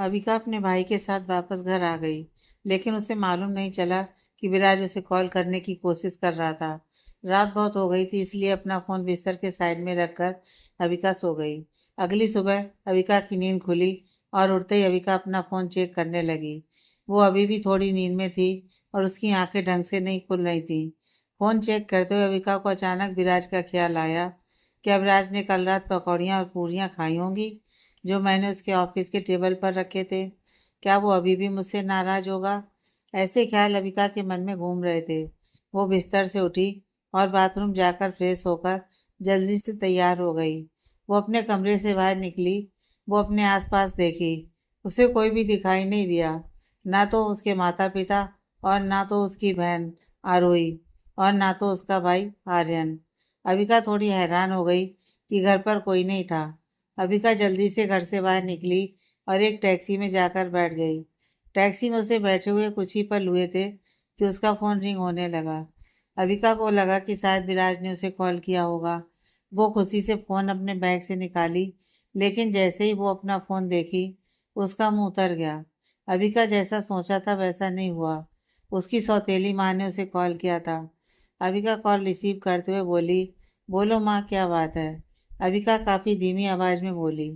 अविका अपने भाई के साथ वापस घर आ गई, लेकिन उसे मालूम नहीं चला कि विराज उसे कॉल करने की कोशिश कर रहा था। रात बहुत हो गई थी, इसलिए अपना फोन बिस्तर के साइड में रखकर अविका सो गई। अगली सुबह अविका की नींद खुली और उठते ही अविका अपना फोन चेक करने लगी। वो अभी भी थोड़ी नींद में थी और उसकी आंखें ढंग से नहीं खुल रही थी। फोन चेक करते हुए अविका को अचानक विराज का ख्याल आया। क्या विराज ने कल रात पकौड़ियाँ और पूरियाँ खाई होंगी जो मैंने उसके ऑफिस के टेबल पर रखे थे? क्या वो अभी भी मुझसे नाराज होगा? ऐसे ख्याल अविका के मन में घूम रहे थे। वो बिस्तर से उठी और बाथरूम जाकर फ्रेश होकर जल्दी से तैयार हो गई। वो अपने कमरे से बाहर निकली। वो अपने आसपास देखी। उसे कोई भी दिखाई नहीं दिया, ना तो उसके माता पिता और ना तो उसकी बहन आरोही और ना तो उसका भाई आर्यन। अविका थोड़ी हैरान हो गई कि घर पर कोई नहीं था। अबिका जल्दी से घर से बाहर निकली और एक टैक्सी में जाकर बैठ गई। टैक्सी में उसे बैठे हुए कुछ ही पल हुए थे कि उसका फ़ोन रिंग होने लगा। अबिका को लगा कि शायद विराज ने उसे कॉल किया होगा। वो खुशी से फ़ोन अपने बैग से निकाली, लेकिन जैसे ही वो अपना फ़ोन देखी, उसका मुंह उतर गया। अबिका जैसा सोचा था वैसा नहीं हुआ। उसकी सौतेली माँ ने उसे कॉल किया था। अबिका कॉल रिसीव करते हुए बोली, बोलो माँ, क्या बात है? अबिका काफ़ी धीमी आवाज़ में बोली।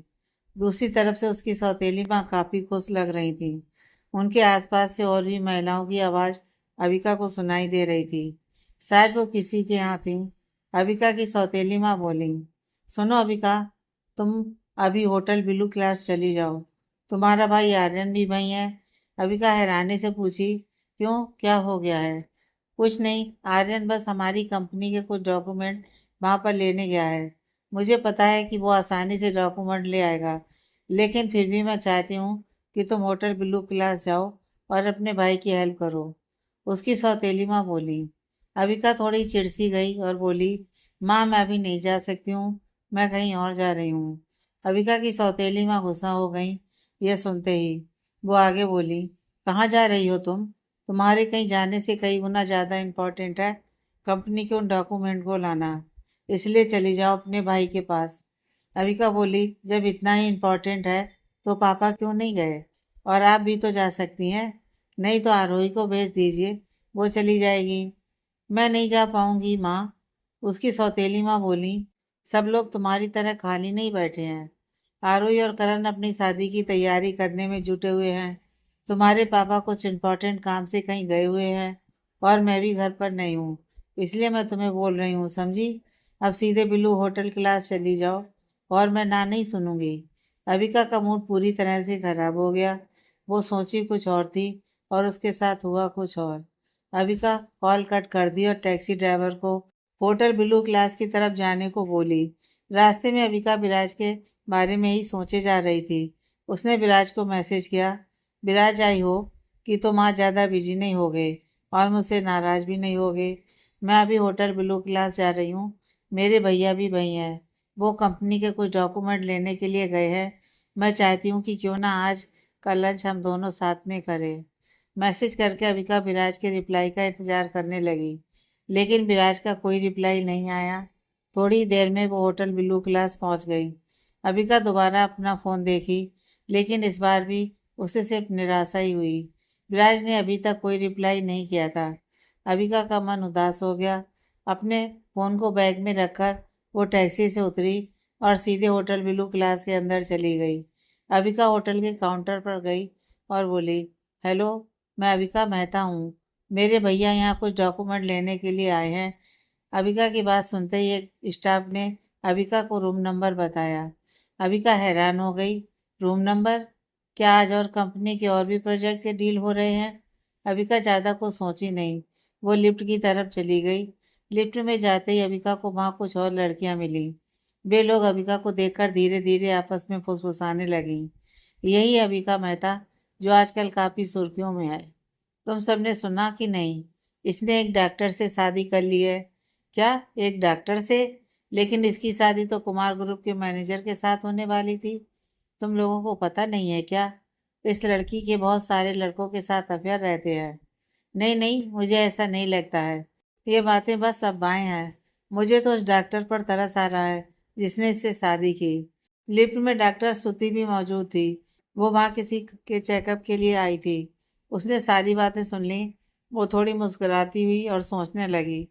दूसरी तरफ से उसकी सौतेली माँ काफ़ी खुश लग रही थी। उनके आसपास से और भी महिलाओं की आवाज़ अबिका को सुनाई दे रही थी। शायद वो किसी के यहाँ थी। अबिका की सौतेली माँ बोली, सुनो अबिका, तुम अभी होटल ब्लू क्लास चली जाओ। तुम्हारा भाई आर्यन भी वहीं है। अबिका हैरानी से पूछी, क्यों, क्या हो गया है? कुछ नहीं, आर्यन बस हमारी कंपनी के कुछ डॉक्यूमेंट वहाँ पर लेने गया है। मुझे पता है कि वो आसानी से डॉक्यूमेंट ले आएगा, लेकिन फिर भी मैं चाहती हूँ कि तुम होटल ब्लू क्लास जाओ और अपने भाई की हेल्प करो। उसकी सौतेली माँ बोली। अबिका थोड़ी चिढ़ गई और बोली, माँ मैं अभी नहीं जा सकती हूँ, मैं कहीं और जा रही हूँ। अबिका की सौतेली माँ गुस्सा हो गई यह सुनते ही। वो आगे बोली, कहाँ जा रही हो तुम? तुम्हारे कहीं जाने से कई गुना ज़्यादा इम्पोर्टेंट है कंपनी के उन डॉक्यूमेंट को लाना। इसलिए चली जाओ अपने भाई के पास। अविका बोली, जब इतना ही इम्पोर्टेंट है तो पापा क्यों नहीं गए? और आप भी तो जा सकती हैं। नहीं तो आरोही को भेज दीजिए, वो चली जाएगी। मैं नहीं जा पाऊंगी माँ, उसकी सौतेली माँ बोली। सब लोग तुम्हारी तरह खाली नहीं बैठे हैं। आरोही और करण अपनी शादी की तैयारी करने में जुटे हुए हैं। तुम्हारे पापा कुछ इम्पोर्टेंट काम से कहीं गए हुए हैं और मैं भी घर पर नहीं हूँ। इसलिए मैं तुम्हें बोल रही हूँ, समझी? अब सीधे बिल्लू होटल क्लास चली जाओ और मैं ना नहीं सुनूंगी। अविका का मूड पूरी तरह से खराब हो गया। वो सोची कुछ और थी और उसके साथ हुआ कुछ और। अविका कॉल कट कर दी और टैक्सी ड्राइवर को होटल ब्लू क्लास की तरफ जाने को बोली। रास्ते में अविका विराज के बारे में ही सोचे जा रही थी। उसने विराज को मैसेज किया, विराज आई हो कि तुम आज ज़्यादा बिजी नहीं हो गए और मुझसे नाराज़ भी नहीं हो गए। मैं अभी होटल ब्लू क्लास जा रही हूँ। मेरे भैया भी वहीं हैं। वो कंपनी के कुछ डॉक्यूमेंट लेने के लिए गए हैं। मैं चाहती हूँ कि क्यों ना आज का लंच हम दोनों साथ में करें। मैसेज करके अविका विराज के रिप्लाई का इंतज़ार करने लगी, लेकिन विराज का कोई रिप्लाई नहीं आया। थोड़ी देर में वो होटल ब्लू क्लास पहुंच गई। अविका दोबारा अपना फ़ोन देखी, लेकिन इस बार भी उसे सिर्फ निराशा ही हुई। विराज ने अभी तक कोई रिप्लाई नहीं किया था। अविका का मन उदास हो गया। अपने फ़ोन को बैग में रखकर वो टैक्सी से उतरी और सीधे होटल ब्लू क्लास के अंदर चली गई। अविका होटल के काउंटर पर गई और बोली, हेलो, मैं अविका मेहता हूँ। मेरे भैया यहाँ कुछ डॉक्यूमेंट लेने के लिए आए हैं। अविका की बात सुनते ही एक स्टाफ ने अविका को रूम नंबर बताया। अविका हैरान हो गई। Room number? क्या आज और कंपनी के और भी प्रोजेक्ट के डील हो रहे हैं? अविका ज़्यादा कुछ सोची नहीं। वो लिफ्ट की तरफ चली गई। लिफ्ट में जाते ही अविका को वहाँ कुछ और लड़कियाँ मिली। वे लोग अविका को देखकर धीरे धीरे आपस में फुसफुसाने लगीं। यही अविका मेहता जो आजकल काफ़ी सुर्खियों में है। तुम सबने सुना कि नहीं, इसने एक डॉक्टर से शादी कर ली है। क्या, एक डॉक्टर से? लेकिन इसकी शादी तो कुमार ग्रुप के मैनेजर के साथ होने वाली थी। तुम लोगों को पता नहीं है क्या? इस लड़की के बहुत सारे लड़कों के साथ अफेयर रहते हैं। नहीं नहीं, मुझे ऐसा नहीं लगता है। ये बातें बस अफवाहें हैं। मुझे तो उस डॉक्टर पर तरस आ रहा है जिसने इससे शादी की। लिफ्ट में डॉक्टर श्रुति भी मौजूद थी। वो वहाँ किसी के चेकअप के लिए आई थी। उसने सारी बातें सुन ली। वो थोड़ी मुस्कुराती हुई और सोचने लगी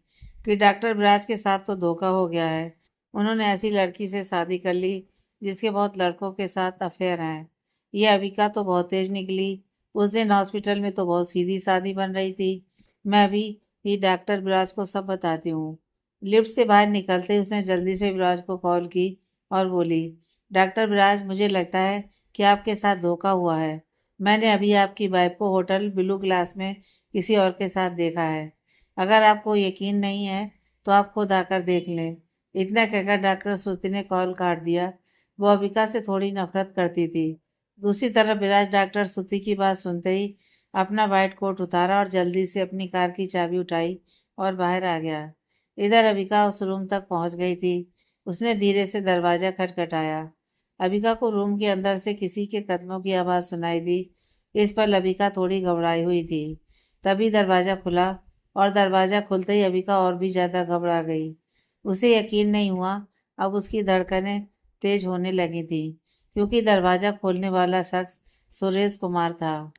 कि डॉक्टर ब्राज के साथ तो धोखा हो गया है। उन्होंने ऐसी लड़की से शादी कर ली जिसके बहुत लड़कों के साथ अफेयर हैं। ये अविका तो बहुत तेज निकली। उस दिन हॉस्पिटल में तो बहुत सीधी सादी बन रही थी। मैं भी ही डॉक्टर ब्राज को सब बताती हूँ। लिफ्ट से बाहर निकलते ही उसने जल्दी से विराज को कॉल की और बोली, डॉक्टर विराज, मुझे लगता है कि आपके साथ धोखा हुआ है। मैंने अभी आपकी वाइफ को होटल ब्लू ग्लास में किसी और के साथ देखा है। अगर आपको यकीन नहीं है तो आप खुद आकर देख लें। इतना कहकर डॉक्टर श्रुति ने कॉल काट दिया। वो अबिका से थोड़ी नफरत करती थी। दूसरी तरफ विराज डॉक्टर श्रुति की बात सुनते ही अपना वाइट कोट उतारा और जल्दी से अपनी कार की चाबी उठाई और बाहर आ गया। इधर अबिका उस रूम तक पहुंच गई थी। उसने धीरे से दरवाजा खटखटाया। अबिका को रूम के अंदर से किसी के कदमों की आवाज़ सुनाई दी। इस पर अबिका थोड़ी घबराई हुई थी। तभी दरवाज़ा खुला और दरवाज़ा खुलते ही अबिका और भी ज़्यादा घबरा गई। उसे यकीन नहीं हुआ। अब उसकी धड़कनें तेज होने लगी थी क्योंकि दरवाज़ा खोलने वाला शख्स सुरेश कुमार था,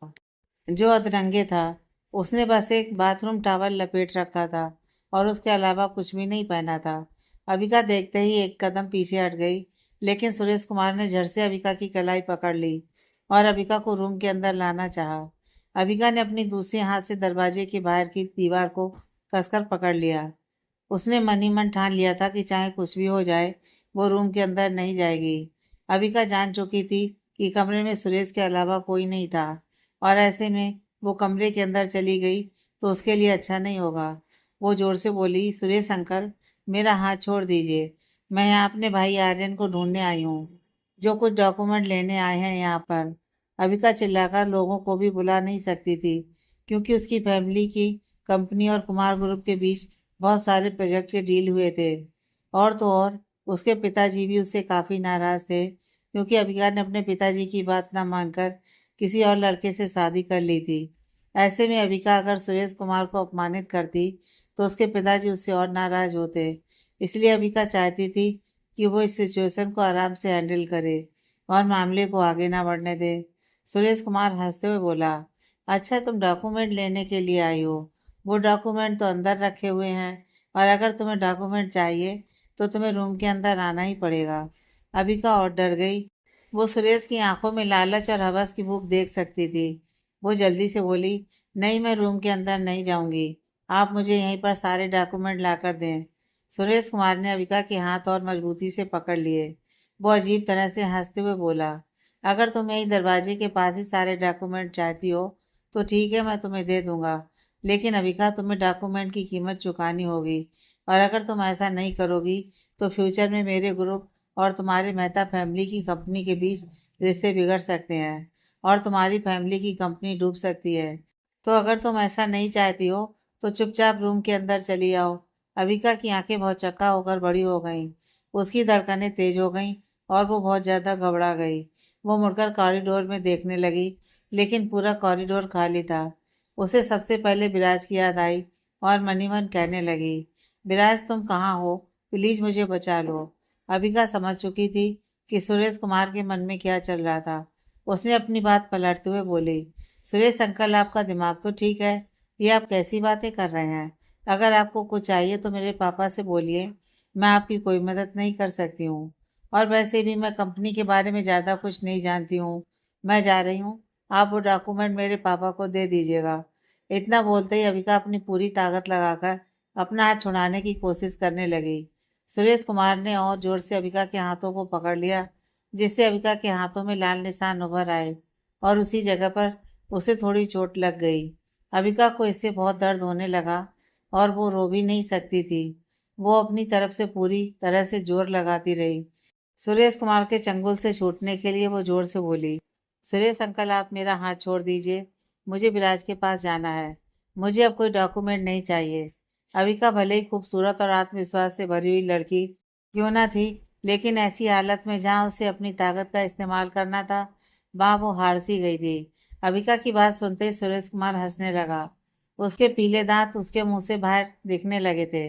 जो अधरंगे था। उसने बस एक बाथरूम टॉवल लपेट रखा था और उसके अलावा कुछ भी नहीं पहना था। अबिका देखते ही एक कदम पीछे हट गई, लेकिन सुरेश कुमार ने झट से अबिका की कलाई पकड़ ली और अबिका को रूम के अंदर लाना चाहा। अबिका ने अपनी दूसरी हाथ से दरवाजे के बाहर की दीवार को कसकर पकड़ लिया। उसने मन ही मन ठान लिया था कि चाहे कुछ भी हो जाए, वो रूम के अंदर नहीं जाएगी। अबिका जान चुकी थी कि कमरे में सुरेश के अलावा कोई नहीं था और ऐसे में वो कमरे के अंदर चली गई तो उसके लिए अच्छा नहीं होगा। वो जोर से बोली, सुरेश अंकल, मेरा हाथ छोड़ दीजिए। मैं यहाँ अपने भाई आर्यन को ढूंढने आई हूँ, जो कुछ डॉक्यूमेंट लेने आए हैं यहाँ पर। अबिका चिल्लाकर लोगों को भी बुला नहीं सकती थी क्योंकि उसकी फैमिली की कंपनी और कुमार ग्रुप के बीच बहुत सारे प्रोजेक्ट के डील हुए थे। और तो और उसके पिताजी भी उससे काफ़ी नाराज़ थे क्योंकि अबिका ने अपने पिताजी की बात ना मानकर किसी और लड़के से शादी कर ली थी। ऐसे में अबिका अगर सुरेश कुमार को अपमानित करती तो उसके पिताजी उससे और नाराज़ होते। इसलिए अबिका चाहती थी कि वो इस सिचुएशन को आराम से हैंडल करे और मामले को आगे ना बढ़ने दे। सुरेश कुमार हंसते हुए बोला, अच्छा, तुम डॉक्यूमेंट लेने के लिए आई हो। वो डॉक्यूमेंट तो अंदर रखे हुए हैं और अगर तुम्हें डॉक्यूमेंट चाहिए तो तुम्हें रूम के अंदर आना ही पड़ेगा। अबिका और डर गई। वो सुरेश की आंखों में लालच और हवस की भूख देख सकती थी। वो जल्दी से बोली, नहीं, मैं रूम के अंदर नहीं जाऊंगी। आप मुझे यहीं पर सारे डॉक्यूमेंट लाकर दें। सुरेश कुमार ने अबिका के हाथ और मजबूती से पकड़ लिए। वो अजीब तरह से हंसते हुए बोला, अगर तुम यही दरवाजे के पास ही सारे डॉक्यूमेंट चाहती हो तो ठीक है, मैं तुम्हें दे दूंगा। लेकिन अबिका, तुम्हें डॉक्यूमेंट की कीमत चुकानी होगी और अगर तुम ऐसा नहीं करोगी तो फ्यूचर में मेरे ग्रुप और तुम्हारे मेहता फैमिली की कंपनी के बीच रिश्ते बिगड़ सकते हैं और तुम्हारी फैमिली की कंपनी डूब सकती है। तो अगर तुम ऐसा नहीं चाहती हो तो चुपचाप रूम के अंदर चली आओ। अबिका की आंखें बहुत चक्का होकर बड़ी हो गईं। उसकी धड़कनें तेज हो गईं और वो बहुत ज़्यादा घबरा गई। वो मुड़कर कॉरिडोर में देखने लगी, लेकिन पूरा कॉरिडोर खाली था। उसे सबसे पहले विराज की याद आई और मन ही मन कहने लगी, विराज, तुम कहाँ हो? प्लीज़ मुझे बचा लो। अबिका समझ चुकी थी कि सुरेश कुमार के मन में क्या चल रहा था। उसने अपनी बात पलटते हुए बोली, सुरेश अंकल, आपका दिमाग तो ठीक है। ये आप कैसी बातें कर रहे हैं? अगर आपको कुछ चाहिए तो मेरे पापा से बोलिए। मैं आपकी कोई मदद नहीं कर सकती हूँ और वैसे भी मैं कंपनी के बारे में ज़्यादा कुछ नहीं जानती हूँ। मैं जा रही हूँ। आप वो डॉक्यूमेंट मेरे पापा को दे दीजिएगा। इतना बोलते ही अबिका अपनी पूरी ताकत लगाकर अपना हाथ छुड़ाने की कोशिश करने लगी। सुरेश कुमार ने और जोर से अबिका के हाथों को पकड़ लिया, जिससे अबिका के हाथों में लाल निशान उभर आए और उसी जगह पर उसे थोड़ी चोट लग गई। अबिका को इससे बहुत दर्द होने लगा और वो रो भी नहीं सकती थी। वो अपनी तरफ से पूरी तरह से जोर लगाती रही। सुरेश कुमार के चंगुल से छूटने के लिए वो जोर से बोली, सुरेश अंकल, आप मेरा हाथ छोड़ दीजिए। मुझे विराज के पास जाना है। मुझे अब कोई डॉक्यूमेंट नहीं चाहिए। अविका भले ही खूबसूरत और आत्मविश्वास से भरी हुई लड़की क्यों ना थी, लेकिन ऐसी हालत में जहाँ उसे अपनी ताकत का इस्तेमाल करना था, वहाँ वो हार सी गई थी। अविका की बात सुनते ही सुरेश कुमार हंसने लगा। उसके पीले दांत उसके मुंह से बाहर दिखने लगे थे।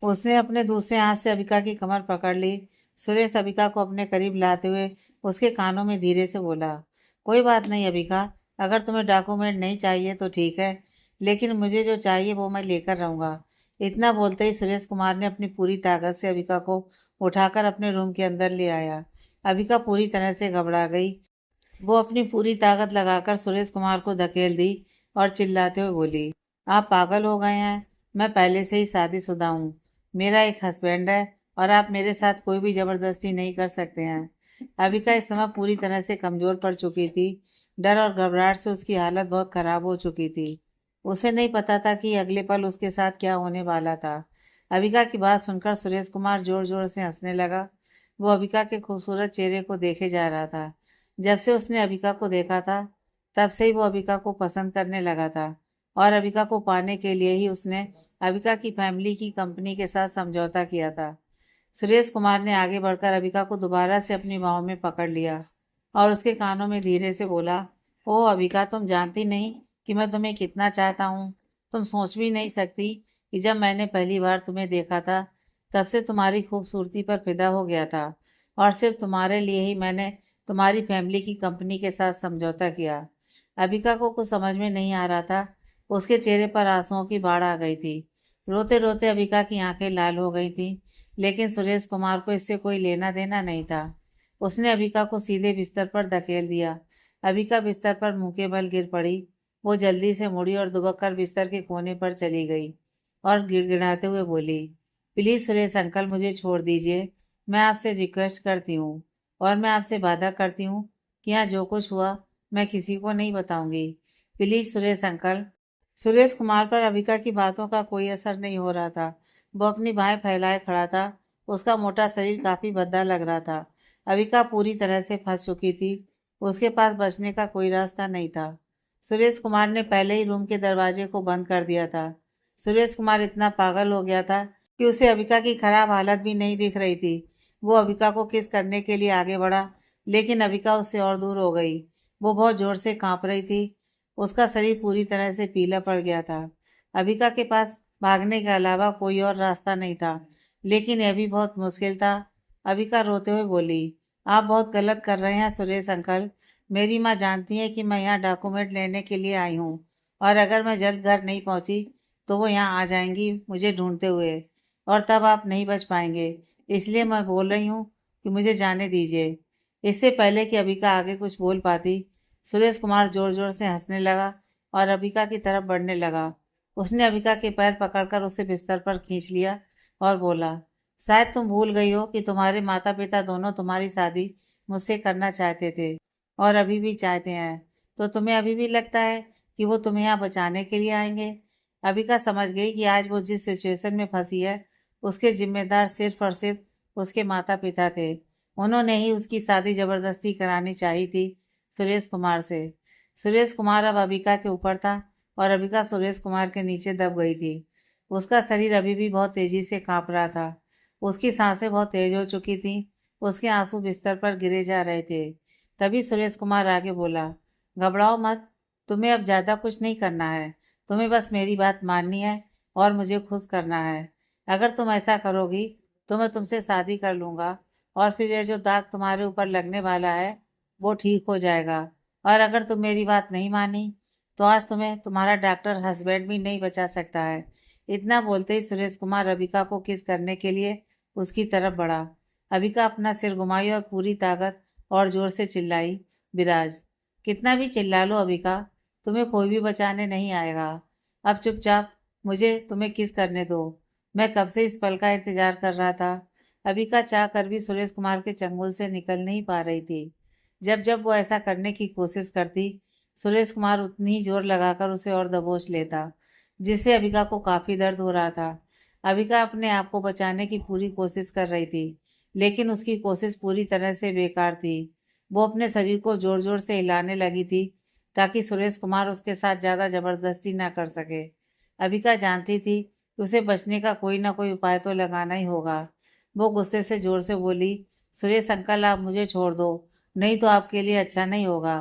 उसने अपने दूसरे हाथ से अबिका की कमर पकड़ ली। सुरेश अबिका को अपने करीब लाते हुए उसके कानों में धीरे से बोला, कोई बात नहीं अबिका, अगर तुम्हें डॉक्यूमेंट नहीं चाहिए तो ठीक है, लेकिन मुझे जो चाहिए वो मैं लेकर रहूँगा। इतना बोलते ही सुरेश कुमार ने अपनी पूरी ताकत से अबिका को उठाकर अपने रूम के अंदर ले आया। अबिका पूरी तरह से घबरा गई। वो अपनी पूरी ताकत लगाकर सुरेश कुमार को धकेल दी और चिल्लाते हुए बोली, आप पागल हो गए हैं? मैं पहले से ही शादीशुदा हूँ। मेरा एक हस्बैंड है और आप मेरे साथ कोई भी जबरदस्ती नहीं कर सकते हैं। अबिका इस समय पूरी तरह से कमजोर पड़ चुकी थी। डर और घबराहट से उसकी हालत बहुत खराब हो चुकी थी। उसे नहीं पता था कि अगले पल उसके साथ क्या होने वाला था। अबिका की बात सुनकर सुरेश कुमार जोर जोर से हंसने लगा। वो अबिका के खूबसूरत चेहरे को देखे जा रहा था। जब से उसने अबिका को देखा था, तब से ही वो अबिका को पसंद करने लगा था और अबिका को पाने के लिए ही उसने अबिका की फैमिली की कंपनी के साथ समझौता किया था। सुरेश कुमार ने आगे बढ़कर अबिका को दोबारा से अपनी बाहों में पकड़ लिया और उसके कानों में धीरे से बोला, ओ अबिका, तुम जानती नहीं कि मैं तुम्हें कितना चाहता हूँ। तुम सोच भी नहीं सकती कि जब मैंने पहली बार तुम्हें देखा था, तब से तुम्हारी खूबसूरती पर फिदा हो गया था और सिर्फ तुम्हारे लिए ही मैंने तुम्हारी फैमिली की कंपनी के साथ समझौता किया। अबिका को कुछ समझ में नहीं आ रहा था। उसके चेहरे पर आंसुओं की बाढ़ आ गई थी। रोते रोते अबिका की आंखें लाल हो गई थी, लेकिन सुरेश कुमार को इससे कोई लेना देना नहीं था। उसने अबिका को सीधे बिस्तर पर धकेल दिया। अबिका बिस्तर पर मुंह के बल गिर पड़ी। वो जल्दी से मुड़ी और दुबक कर बिस्तर के कोने पर चली गई और गिड़गिड़ाते हुए बोली, प्लीज सुरेश अंकल, मुझे छोड़ दीजिए। मैं आपसे रिक्वेस्ट करती हूँ और मैं आपसे वादा करती हूँ कि यहाँ जो कुछ हुआ मैं किसी को नहीं बताऊंगी। Please Suresh uncle. सुरेश कुमार पर अबिका की बातों का कोई असर नहीं हो रहा था। वो अपनी बाहें फैलाए खड़ा था। उसका मोटा शरीर काफी भद्दा लग रहा था। अबिका पूरी तरह से फंस चुकी थी। उसके पास बचने का कोई रास्ता नहीं था। सुरेश कुमार ने पहले ही रूम के दरवाजे को बंद कर दिया था। सुरेश कुमार इतना पागल हो गया था कि उसे अबिका की खराब हालत भी नहीं दिख रही थी। वो अबिका को किस करने के लिए आगे बढ़ा, लेकिन अबिका उससे और दूर हो गई। वो बहुत जोर से कांप रही थी। उसका शरीर पूरी तरह से पीला पड़ गया था। अबिका के पास भागने के अलावा कोई और रास्ता नहीं था, लेकिन यह भी बहुत मुश्किल था। अबिका रोते हुए बोली, आप बहुत गलत कर रहे हैं सुरेश अंकल। मेरी माँ जानती है कि मैं यहाँ डॉक्यूमेंट लेने के लिए आई हूँ और अगर मैं जल्द घर नहीं पहुँची तो वो यहाँ आ जाएंगी मुझे ढूंढते हुए और तब आप नहीं बच पाएंगे। इसलिए मैं बोल रही हूँ कि मुझे जाने दीजिए। इससे पहले कि अबिका आगे कुछ बोल पाती, सुरेश कुमार जोर जोर से हंसने लगा और अबिका की तरफ बढ़ने लगा। उसने अबिका के पैर पकड़कर उसे बिस्तर पर खींच लिया और बोला, शायद तुम भूल गई हो कि तुम्हारे माता पिता दोनों तुम्हारी शादी मुझसे करना चाहते थे और अभी भी चाहते हैं। तो तुम्हें अभी भी लगता है कि वो तुम्हें यहाँ बचाने के लिए आएंगे? अबिका समझ गई कि आज वो जिस सिचुएशन में फंसी है, उसके जिम्मेदार सिर्फ और सिर्फ उसके माता पिता थे। उन्होंने ही उसकी शादी जबरदस्ती करानी चाहिए थी सुरेश कुमार से। सुरेश कुमार अब अबिका के ऊपर था और अबिका सुरेश कुमार के नीचे दब गई थी। उसका शरीर अभी भी बहुत तेजी से कांप रहा था। उसकी सांसें बहुत तेज हो चुकी थी। उसके आंसू बिस्तर पर गिरे जा रहे थे। तभी सुरेश कुमार आगे बोला, घबराओ मत, तुम्हें अब ज्यादा कुछ नहीं करना है। तुम्हें बस मेरी बात माननी है और मुझे खुश करना है। अगर तुम ऐसा करोगी तो मैं तुमसे शादी कर लूंगा और फिर ये जो दाग तुम्हारे ऊपर लगने वाला है वो ठीक हो जाएगा। और अगर तुम मेरी बात नहीं मानी तो आज तुम्हें तुम्हारा डॉक्टर हस्बैंड भी नहीं बचा सकता है। इतना बोलते ही सुरेश कुमार अबिका को किस करने के लिए उसकी तरफ बढ़ा। अबिका अपना सिर घुमाई और पूरी ताकत और जोर से चिल्लाई, विराज, कितना भी चिल्ला लो अबिका, तुम्हें कोई भी बचाने नहीं आएगा। अब चुपचाप मुझे तुम्हें किस करने दो। मैं कब से इस पल का इंतजार कर रहा था। अबिका चाह कर भी सुरेश कुमार के चंगुल से निकल नहीं पा रही थी। जब जब वो ऐसा करने की कोशिश करती, सुरेश कुमार उतनी ही जोर लगाकर उसे और दबोच लेता, जिससे अबिका को काफी दर्द हो रहा था। अबिका अपने आप को बचाने की पूरी कोशिश कर रही थी, लेकिन उसकी कोशिश पूरी तरह से बेकार थी। वो अपने शरीर को जोर जोर से हिलाने लगी थी ताकि सुरेश कुमार उसके साथ ज्यादा जबरदस्ती ना कर सके। अबिका जानती थी कि उसे बचने का कोई ना कोई उपाय तो लगाना ही होगा। वो गुस्से से जोर से बोली, सुरेश अंकल, आप मुझे छोड़ दो, नहीं तो आपके लिए अच्छा नहीं होगा।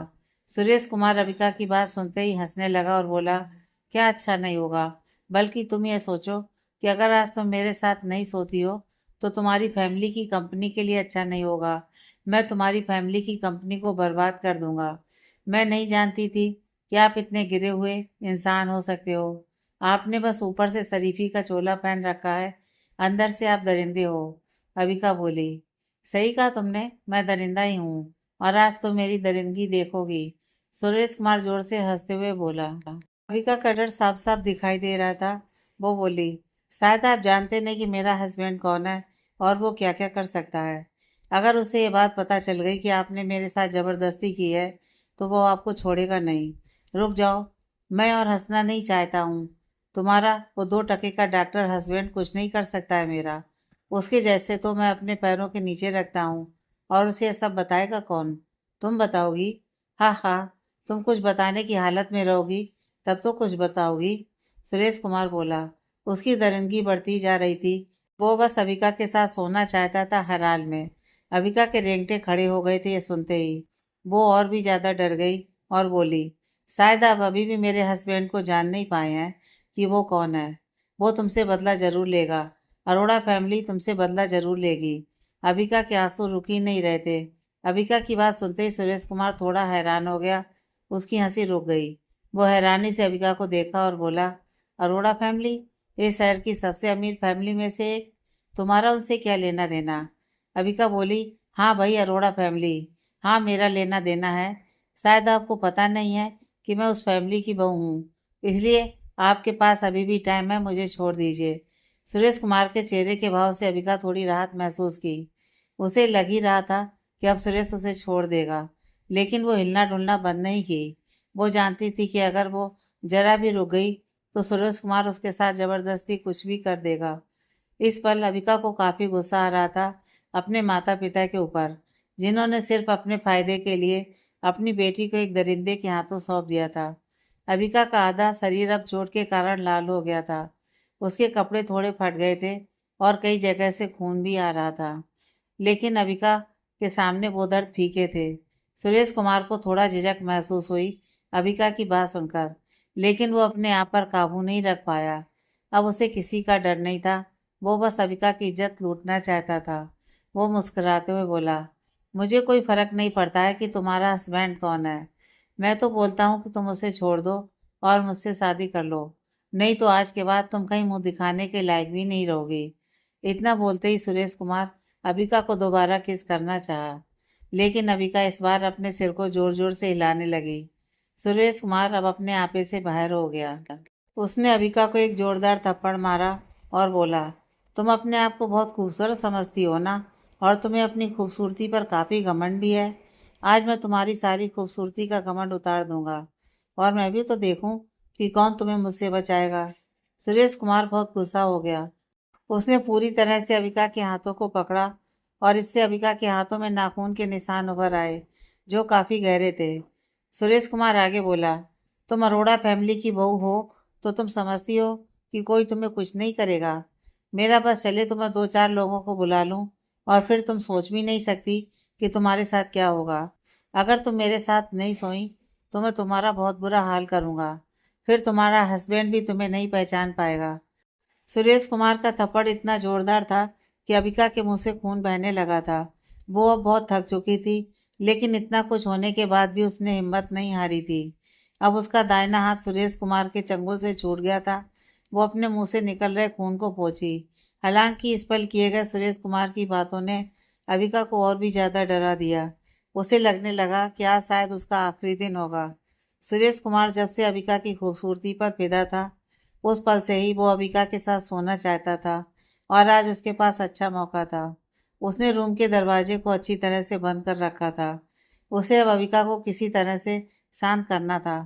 सुरेश कुमार अबिका की बात सुनते ही हंसने लगा और बोला, क्या अच्छा नहीं होगा? बल्कि तुम ये सोचो कि अगर आज तुम मेरे साथ नहीं सोती हो तो तुम्हारी फैमिली की कंपनी के लिए अच्छा नहीं होगा। मैं तुम्हारी फैमिली की कंपनी को बर्बाद कर दूंगा। मैं नहीं जानती थी कि आप इतने गिरे हुए इंसान हो सकते हो। आपने बस ऊपर से शरीफी का चोला पहन रखा है, अंदर से आप दरिंदे हो। अबिका बोली। सही कहा तुमने, मैं दरिंदा ही हूँ, और आज तो मेरी दरिंदगी देखोगी। सुरेश कुमार जोर से हंसते हुए बोला। अबिका का डर साफ साफ दिखाई दे रहा था। वो बोली, शायद आप जानते नहीं कि मेरा हस्बैंड कौन है और वो क्या क्या कर सकता है। अगर उसे ये बात पता चल गई कि आपने मेरे साथ जबरदस्ती की है तो वो आपको छोड़ेगा नहीं। रुक जाओ, मैं और हंसना नहीं चाहता हूँ। तुम्हारा वो 2 टके का डॉक्टर हस्बैंड कुछ नहीं कर सकता है मेरा। उसके जैसे तो मैं अपने पैरों के नीचे रखता हूँ, और उसे ये सब बताएगा कौन? तुम बताओगी? हाँ हाँ, तुम कुछ बताने की हालत में रहोगी तब तो कुछ बताओगी। सुरेश कुमार बोला। उसकी दरिंदगी बढ़ती जा रही थी। वो बस अविका के साथ सोना चाहता था हर हाल में। अविका के रेंगटे खड़े हो गए थे ये सुनते ही। वो और भी ज्यादा डर गई और बोली, शायद आप अभी भी मेरे हस्बैंड को जान नहीं पाए हैं कि वो कौन है। वो तुमसे बदला जरूर लेगा। अरोड़ा फैमिली तुमसे बदला जरूर लेगी। अबिका के आंसू रुक ही नहीं रहे थे। अबिका की बात सुनते ही सुरेश कुमार थोड़ा हैरान हो गया। उसकी हंसी रुक गई। वो हैरानी से अबिका को देखा और बोला, अरोड़ा फैमिली? इस शहर की सबसे अमीर फैमिली में से एक। तुम्हारा उनसे क्या लेना देना? अबिका बोली, हाँ भाई, अरोड़ा फैमिली। हाँ, मेरा लेना देना है। शायद आपको पता नहीं है कि मैं उस फैमिली की बहू हूँ, इसलिए आपके पास अभी भी टाइम है, मुझे छोड़ दीजिए। सुरेश कुमार के चेहरे के भाव से अबिका थोड़ी राहत महसूस की। उसे लग ही रहा था कि अब सुरेश उसे छोड़ देगा, लेकिन वो हिलना डुलना बंद नहीं की। वो जानती थी कि अगर वो जरा भी रुक गई तो सुरेश कुमार उसके साथ जबरदस्ती कुछ भी कर देगा। इस पल अबिका को काफी गुस्सा आ रहा था अपने माता पिता के ऊपर, जिन्होंने सिर्फ अपने फायदे के लिए अपनी बेटी को एक दरिंदे के हाथों सौंप दिया था। अबिका का आधा शरीर अब चोट के कारण लाल हो गया था। उसके कपड़े थोड़े फट गए थे और कई जगह से खून भी आ रहा था, लेकिन अबिका के सामने वो दर्द फीके थे। सुरेश कुमार को थोड़ा झिझक महसूस हुई अबिका की बात सुनकर, लेकिन वो अपने आप पर काबू नहीं रख पाया। अब उसे किसी का डर नहीं था। वो बस अबिका की इज्जत लूटना चाहता था। वो मुस्कुराते हुए बोला, मुझे कोई फर्क नहीं पड़ता है कि तुम्हारा हस्बैंड कौन है। मैं तो बोलता हूँ कि तुम उसे छोड़ दो और मुझसे शादी कर लो, नहीं तो आज के बाद तुम कहीं मुंह दिखाने के लायक भी नहीं रहोगी। इतना बोलते ही सुरेश कुमार अबिका को दोबारा किस करना चाहा, लेकिन अबिका इस बार अपने सिर को जोर जोर से हिलाने लगी। सुरेश कुमार अब अपने आपे से बाहर हो गया। उसने अबिका को एक जोरदार थप्पड़ मारा और बोला, तुम अपने आप को बहुत खूबसूरत समझती हो ना, और तुम्हें अपनी खूबसूरती पर काफ़ी घमंड भी है। आज मैं तुम्हारी सारी खूबसूरती का घमंड उतार दूंगा, और मैं भी तो देखूं कि कौन तुम्हें मुझसे बचाएगा। सुरेश कुमार बहुत गुस्सा हो गया। उसने पूरी तरह से अबिका के हाथों को पकड़ा, और इससे अबिका के हाथों में नाखून के निशान उभर आए, जो काफी गहरे थे। सुरेश कुमार आगे बोला, तुम अरोड़ा फैमिली की बहू हो तो तुम समझती हो कि कोई तुम्हें कुछ नहीं करेगा। मेरा बस चले तो मैं 2-4 लोगों को बुला लूं, और फिर तुम सोच भी नहीं सकती कि तुम्हारे साथ क्या होगा। अगर तुम मेरे साथ नहीं सोई तो मैं तुम्हारा बहुत बुरा हाल करूंगा। फिर तुम्हारा हस्बैंड भी तुम्हें नहीं पहचान पाएगा। सुरेश कुमार का थप्पड़ इतना जोरदार था कि अबिका के मुंह से खून बहने लगा था। वो अब बहुत थक चुकी थी, लेकिन इतना कुछ होने के बाद भी उसने हिम्मत नहीं हारी थी। अब उसका दाहिना हाथ सुरेश कुमार के चंगुल से छूट गया था। वो अपने मुंह से निकल रहे खून को पोंछी। हालांकि इस पल किए गए सुरेश कुमार की बातों ने अबिका को और भी ज्यादा डरा दिया। उसे लगने लगा कि आज शायद उसका आखिरी दिन होगा। सुरेश कुमार जब से अबिका की खूबसूरती पर फिदा था, उस पल से ही वो अबिका के साथ सोना चाहता था, और आज उसके पास अच्छा मौका था। उसने रूम के दरवाजे को अच्छी तरह से बंद कर रखा था। उसे अब अबिका को किसी तरह से शांत करना था,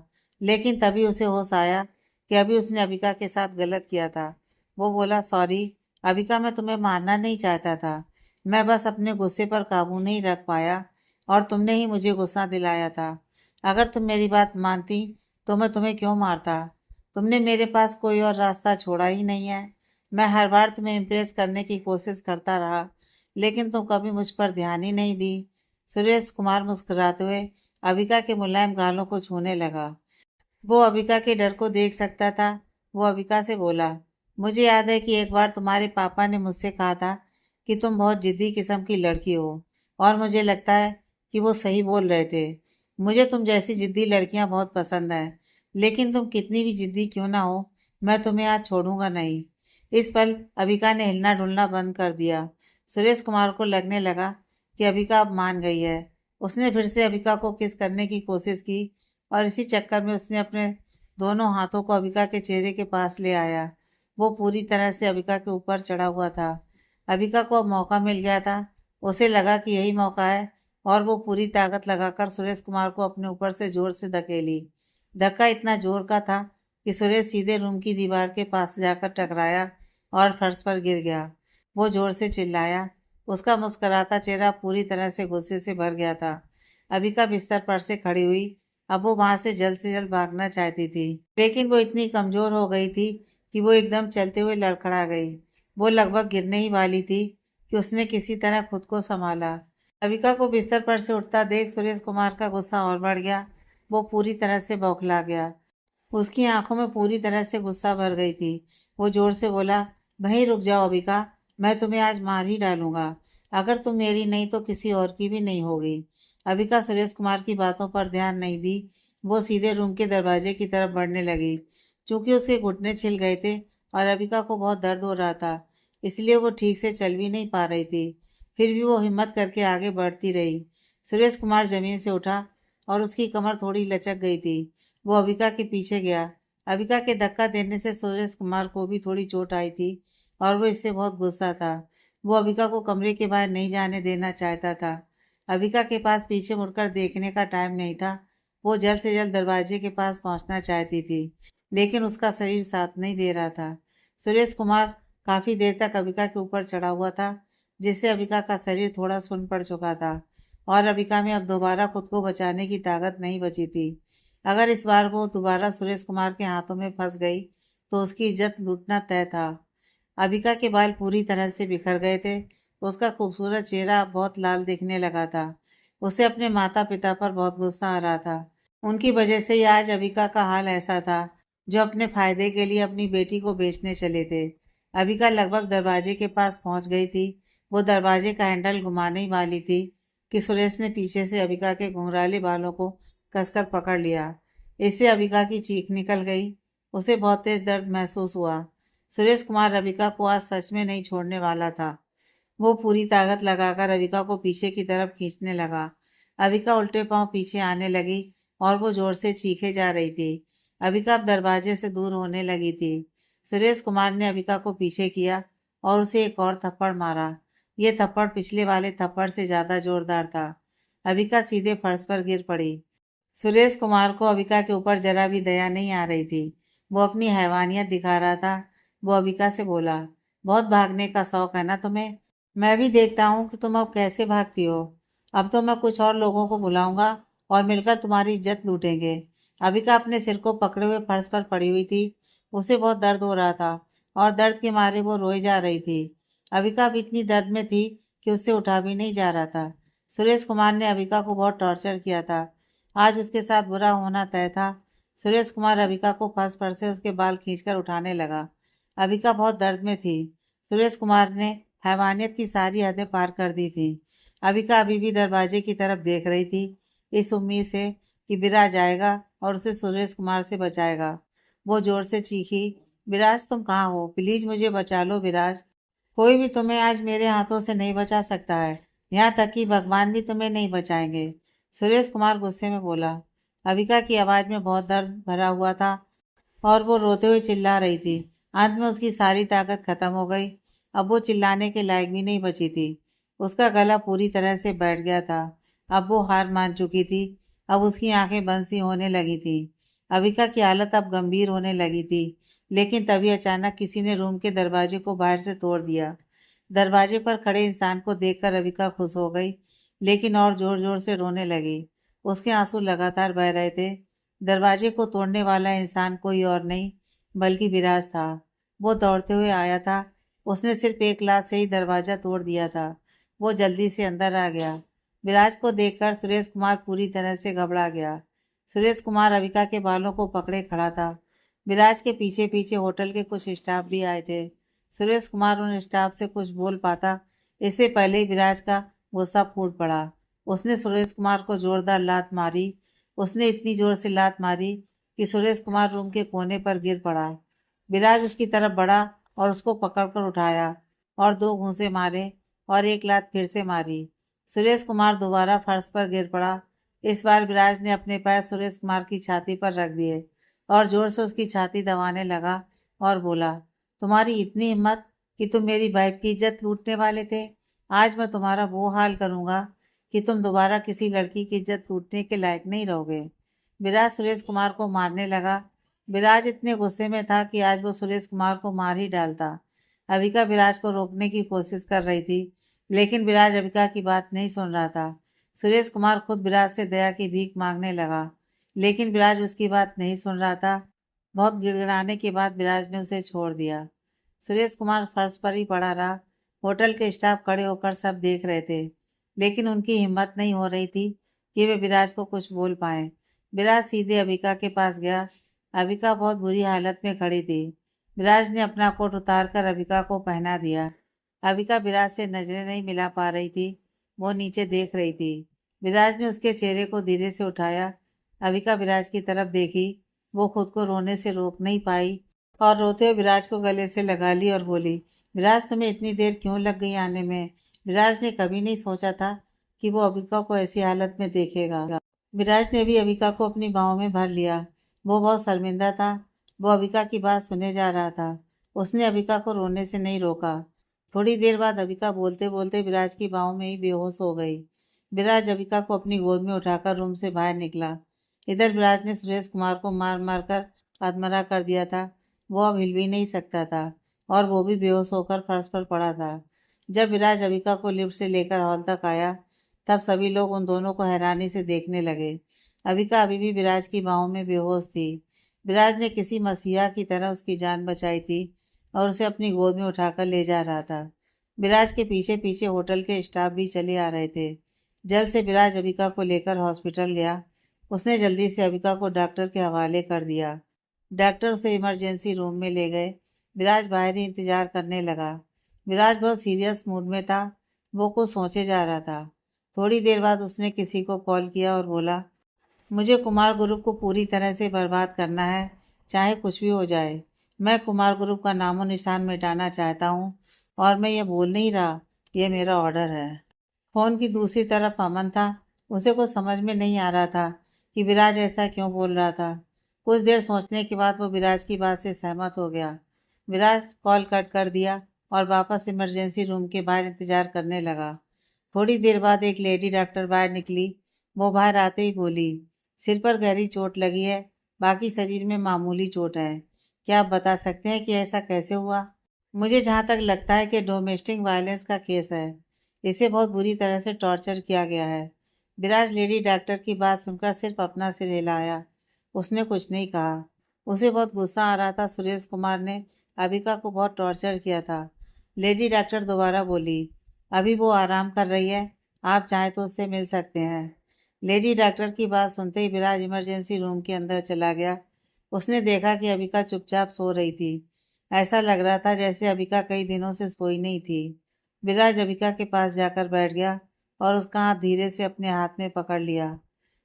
लेकिन तभी उसे होश आया कि अभी उसने अबिका के साथ गलत किया था। वो बोला, सॉरी अबिका, मैं तुम्हें मारना नहीं चाहता था। मैं बस अपने गुस्से पर काबू नहीं रख पाया, और तुमने ही मुझे गुस्सा दिलाया था। अगर तुम मेरी बात मानती तो मैं तुम्हें क्यों मारता। तुमने मेरे पास कोई और रास्ता छोड़ा ही नहीं है। मैं हर बार तुम्हें इम्प्रेस करने की कोशिश करता रहा, लेकिन तुम कभी मुझ पर ध्यान ही नहीं दी। सुरेश कुमार मुस्कुराते हुए अबिका के मुलायम गालों को छूने लगा। वो अबिका के डर को देख सकता था। वो अबिका से बोला, मुझे याद है कि एक बार तुम्हारे पापा ने मुझसे कहा था कि तुम बहुत जिद्दी किस्म की लड़की हो, और मुझे लगता है कि वो सही बोल रहे थे। मुझे तुम जैसी जिद्दी लड़कियां बहुत पसंद हैं, लेकिन तुम कितनी भी जिद्दी क्यों ना हो, मैं तुम्हें आज छोड़ूंगा नहीं। इस पल अबिका ने हिलना डुलना बंद कर दिया। सुरेश कुमार को लगने लगा कि अबिका अब मान गई है। उसने फिर से अबिका को किस करने की कोशिश की और इसी चक्कर में उसने अपने दोनों हाथों को अबिका के चेहरे के पास ले आया। वो पूरी तरह से अबिका के ऊपर चढ़ा हुआ था। अबिका को अब मौका मिल गया था। उसे लगा कि यही मौका है और वो पूरी ताकत लगाकर सुरेश कुमार को अपने ऊपर से जोर से धकेली। धक्का इतना जोर का था कि सुरेश सीधे रूम की दीवार के पास जाकर टकराया और फर्श पर गिर गया। वो जोर से चिल्लाया। उसका मुस्कुराता चेहरा पूरी तरह से गुस्से से भर गया था। अबिका बिस्तर पर से खड़ी हुई। अब वो वहां से जल्द भागना चाहती थी, लेकिन वो इतनी कमजोर हो गई थी कि वो एकदम चलते हुए लड़खड़ा गई। वो लगभग गिरने ही वाली थी कि उसने किसी तरह खुद को संभाला। अविका को बिस्तर पर से उठता देख सुरेश कुमार का गुस्सा और बढ़ गया। वो पूरी तरह से बौखला गया। उसकी आंखों में पूरी तरह से गुस्सा भर गई थी। वो जोर से बोला, वहीं रुक जाओ अबिका, मैं तुम्हें आज मार ही डालूंगा। अगर तुम मेरी नहीं तो किसी और की भी नहीं होगी। अबिका सुरेश कुमार की बातों पर ध्यान नहीं दी। वो सीधे रूम के दरवाजे की तरफ बढ़ने लगी। चूंकि उसके घुटने छिल गए थे और अबिका को बहुत दर्द हो रहा था, इसलिए वो ठीक से चल भी नहीं पा रही थी। फिर भी वो हिम्मत करके आगे बढ़ती रही। सुरेश कुमार जमीन से उठा और उसकी कमर थोड़ी लचक गई थी। वो अबिका के पीछे गया। अबिका के धक्का देने से सुरेश कुमार को भी थोड़ी चोट आई थी और वो इससे बहुत गुस्सा था। वो अबिका को कमरे के बाहर नहीं जाने देना चाहता था। अबिका के पास पीछे मुड़कर देखने का टाइम नहीं था। वो जल्द से जल्द दरवाजे के पास पहुंचना चाहती थी, लेकिन उसका शरीर साथ नहीं दे रहा था। सुरेश कुमार काफी देर तक अबिका के ऊपर चढ़ा हुआ था, जिससे अबिका का शरीर थोड़ा सुन्न पड़ चुका था और अबिका में अब दोबारा खुद को बचाने की ताकत नहीं बची थी। अगर इस बार वो दोबारा सुरेश कुमार के हाथों में फंस गई तो उसकी इज्जत लूटना तय था। अबिका के बाल पूरी तरह से बिखर गए थे। उसका खूबसूरत चेहरा बहुत लाल दिखने लगा था। उसे अपने माता पिता पर बहुत गुस्सा आ रहा था। उनकी वजह से ही आज अबिका का हाल ऐसा था, जो अपने फायदे के लिए अपनी बेटी को बेचने चले थे। अबिका लगभग दरवाजे के पास पहुंच गई थी। वो दरवाजे का हैंडल घुमाने ही वाली थी कि सुरेश ने पीछे से अबिका के घुंघराले बालों को कसकर पकड़ लिया। इससे अबिका की चीख निकल गई। उसे बहुत तेज दर्द महसूस हुआ। सुरेश कुमार अबिका को आज सच में नहीं छोड़ने वाला था। वो पूरी ताकत लगाकर अबिका को पीछे की तरफ खींचने लगा। अबिका उल्टे पांव पीछे आने लगी और वो जोर से चीखे जा रही थी। अबिका अब दरवाजे से दूर होने लगी थी। सुरेश कुमार ने अबिका को पीछे किया और उसे एक और थप्पड़ मारा। ये थप्पड़ पिछले वाले थप्पड़ से ज्यादा जोरदार था। अबिका सीधे फर्श पर गिर पड़ी। सुरेश कुमार को अबिका के ऊपर जरा भी दया नहीं आ रही थी। वो अपनी हैवानियत दिखा रहा था। वो अबिका से बोला, बहुत भागने का शौक है ना तुम्हें? मैं भी देखता हूँ कि तुम अब कैसे भागती हो। अब तो मैं कुछ और लोगों को बुलाऊंगा और मिलकर तुम्हारी इज्जत लूटेंगे। अबिका अपने सिर को पकड़े हुए फर्श पर पड़ी हुई थी। उसे बहुत दर्द हो रहा था और दर्द के मारे वो रोई जा रही थी। अबिका अब इतनी दर्द में थी कि उससे उठा भी नहीं जा रहा था। सुरेश कुमार ने अबिका को बहुत टॉर्चर किया था। आज उसके साथ बुरा होना तय था। सुरेश कुमार अबिका को फर्श पर से उसके बाल खींचकर उठाने लगा। अबिका बहुत दर्द में थी। सुरेश कुमार ने हैवानियत की सारी हदें पार कर दी थी। अबिका अभी भी दरवाजे की तरफ देख रही थी, इस उम्मीद से कि विराज आएगा और उसे सुरेश कुमार से बचाएगा। वो जोर से चीखी, विराज तुम कहाँ हो? प्लीज मुझे बचा लो विराज। कोई भी तुम्हें आज मेरे हाथों से नहीं बचा सकता है। यहाँ तक कि भगवान भी तुम्हें नहीं बचाएंगे। सुरेश कुमार गुस्से में बोला। अबिका की आवाज में बहुत दर्द भरा हुआ था और वो रोते हुए चिल्ला रही थी। अंत में उसकी सारी ताकत खत्म हो गई। अब वो चिल्लाने के लायक भी नहीं बची थी। उसका गला पूरी तरह से बैठ गया था। अब वो हार मान चुकी थी। अब उसकी आंखें बंद सी होने लगी थी। अबिका की हालत अब गंभीर होने लगी थी। लेकिन तभी अचानक किसी ने रूम के दरवाजे को बाहर से तोड़ दिया। दरवाजे पर खड़े इंसान को देखकर अबिका खुश हो गई, लेकिन और जोर जोर से रोने लगी। उसके आंसू लगातार बह रहे थे। दरवाजे को तोड़ने वाला इंसान कोई और नहीं बल्कि विराज था। वो दौड़ते हुए आया था। उसने सिर्फ एक लात से ही दरवाजा तोड़ दिया था। वो जल्दी से अंदर आ गया। विराज को देखकर सुरेश कुमार पूरी तरह से घबरा गया। सुरेश कुमार अविका के बालों को पकड़े खड़ा था। विराज के पीछे पीछे होटल के कुछ स्टाफ भी आए थे। सुरेश कुमार उन स्टाफ से कुछ बोल पाता इससे पहले ही विराज का गुस्सा फूट पड़ा। उसने सुरेश कुमार को जोरदार लात मारी उसने इतनी जोर से लात मारी कि सुरेश कुमार रूम के कोने पर गिर पड़ा। विराज उसकी तरफ बढ़ा और उसको पकड़कर उठाया और दो घूंसे मारे और एक लात फिर से मारी। सुरेश कुमार दोबारा फर्श पर गिर पड़ा। इस बार विराज ने अपने पैर सुरेश कुमार की छाती पर रख दिए और जोर से उसकी छाती दबाने लगा और बोला, तुम्हारी इतनी हिम्मत कि तुम मेरी वाइफ की इज्जत लूटने वाले थे। आज मैं तुम्हारा वो हाल करूंगा कि तुम दोबारा किसी लड़की की इज्जत लूटने के लायक नहीं रहोगे। विराज सुरेश कुमार को मारने लगा। विराज इतने गुस्से में था कि आज वो सुरेश कुमार को मार ही डालता। अविका विराज को रोकने की कोशिश कर रही थी, लेकिन विराज अविका की बात नहीं सुन रहा था। सुरेश कुमार खुद विराज से दया की भीख मांगने लगा, लेकिन विराज उसकी बात नहीं सुन रहा था। बहुत गिड़गिड़ाने के बाद विराज ने उसे छोड़ दिया। सुरेश कुमार फर्श पर ही पड़ा रहा। होटल के स्टाफ खड़े होकर सब देख रहे थे, लेकिन उनकी हिम्मत नहीं हो रही थी कि वे विराज को कुछ बोल पाए। विराज सीधे अविका के पास गया। अविका बहुत बुरी हालत में खड़ी थी। विराज ने अपना कोट उतार कर अविका को पहना दिया। अविका विराज से नजरें नहीं मिला पा रही थी। वो नीचे देख रही थी। विराज ने उसके चेहरे को धीरे से उठाया। अविका विराज की तरफ देखी। वो खुद को रोने से रोक नहीं पाई और रोते हुए विराज को गले से लगा ली और बोली, विराज तुम्हें इतनी देर क्यों लग गई आने में? विराज ने कभी नहीं सोचा था कि वो अविका को ऐसी हालत में देखेगा। विराज ने भी अविका को अपनी बाहों में भर लिया। वो बहुत शर्मिंदा था। वो अविका की बात सुने जा रहा था। उसने अविका को रोने से नहीं रोका। थोड़ी देर बाद अविका बोलते बोलते विराज की बाहों में ही बेहोश हो गई। विराज अविका को अपनी गोद में उठाकर रूम से बाहर निकला। इधर विराज ने सुरेश कुमार को मार मार कर अधमरा कर दिया था। वो अब हिल भी नहीं सकता था और वो भी बेहोश होकर फर्श पर पड़ा था। जब विराज अविका को लिफ्ट से लेकर हॉल तक आया, तब सभी लोग उन दोनों को हैरानी से देखने लगे। अविका अभी भी विराज की बाहों में बेहोश थी। विराज ने किसी मसीहा की तरह उसकी जान बचाई थी और उसे अपनी गोद में उठाकर ले जा रहा था। विराज के पीछे पीछे होटल के स्टाफ भी चले आ रहे थे। जल्द से विराज अविका को लेकर हॉस्पिटल गया। उसने जल्दी से अविका को डॉक्टर के हवाले कर दिया। डॉक्टर उसे इमरजेंसी रूम में ले गए। विराज बाहर ही इंतजार करने लगा। विराज बहुत सीरियस मूड में था। वो कुछ सोचे जा रहा था। थोड़ी देर बाद उसने किसी को कॉल किया और बोला, मुझे कुमार ग्रुप को पूरी तरह से बर्बाद करना है, चाहे कुछ भी हो जाए। मैं कुमार ग्रुप का नामो निशान मिटाना चाहता हूँ और मैं ये बोल नहीं रहा, ये मेरा ऑर्डर है। फोन की दूसरी तरफ अमन था। उसे कुछ समझ में नहीं आ रहा था कि विराज ऐसा क्यों बोल रहा था। कुछ देर सोचने के बाद वो विराज की बात से सहमत हो गया। विराज कॉल कट कर दिया और वापस इमरजेंसी रूम के बाहर इंतजार करने लगा। थोड़ी देर बाद एक लेडी डॉक्टर बाहर निकली। वो बाहर आते ही बोली, सिर पर गहरी चोट लगी है, बाकी शरीर में मामूली चोट है। क्या आप बता सकते हैं कि ऐसा कैसे हुआ? मुझे जहाँ तक लगता है कि डोमेस्टिक वायलेंस का केस है। इसे बहुत बुरी तरह से टॉर्चर किया गया है। विराज लेडी डॉक्टर की बात सुनकर सिर्फ अपना सिर हिलाया। उसने कुछ नहीं कहा। उसे बहुत गुस्सा आ रहा था। सुरेश कुमार ने अविका को बहुत टॉर्चर किया था। लेडी डॉक्टर दोबारा बोली, अभी वो आराम कर रही है, आप चाहे तो उससे मिल सकते हैं। लेडी डॉक्टर की बात सुनते ही विराज इमरजेंसी रूम के अंदर चला गया। उसने देखा कि अविका चुपचाप सो रही थी। ऐसा लग रहा था जैसे अविका कई दिनों से सोई नहीं थी। विराज अविका के पास जाकर बैठ गया और उसका हाथ धीरे से अपने हाथ में पकड़ लिया।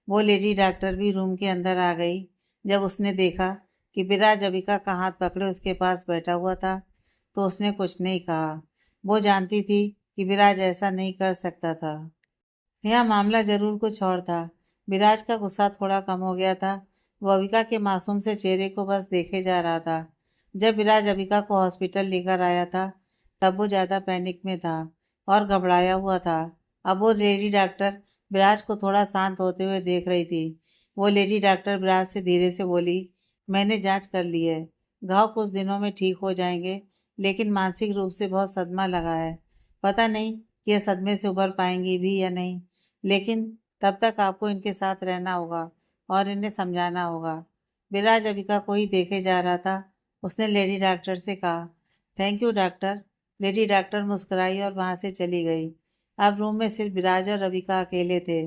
वो लेडी डॉक्टर भी रूम के अंदर आ गई। जब उसने देखा कि विराज अविका का हाथ पकड़े उसके पास बैठा हुआ था, तो उसने कुछ नहीं कहा। वो जानती थी कि विराज ऐसा नहीं कर सकता था। यह मामला जरूर कुछ और था। विराज का गुस्सा थोड़ा कम हो गया था। वो अविका के मासूम से चेहरे को बस देखे जा रहा था। जब विराज अविका को हॉस्पिटल लेकर आया था, तब वो ज़्यादा पैनिक में था और घबराया हुआ था। अब वो लेडी डॉक्टर विराज को थोड़ा शांत होते हुए देख रही थी। वो लेडी डॉक्टर विराज से धीरे से बोली, मैंने जांच कर ली है, घाव कुछ दिनों में ठीक हो जाएंगे, लेकिन मानसिक रूप से बहुत सदमा लगा है। पता नहीं कि यह सदमे से उबर पाएंगी भी या नहीं, लेकिन तब तक आपको इनके साथ रहना होगा और इन्हें समझाना होगा। विराज अविका को ही देखे जा रहा था। उसने लेडी डॉक्टर से कहा, thank you doctor. Lady doctor मुस्कुराई और वहां से चली गई। अब रूम में सिर्फ विराज और अविका अकेले थे।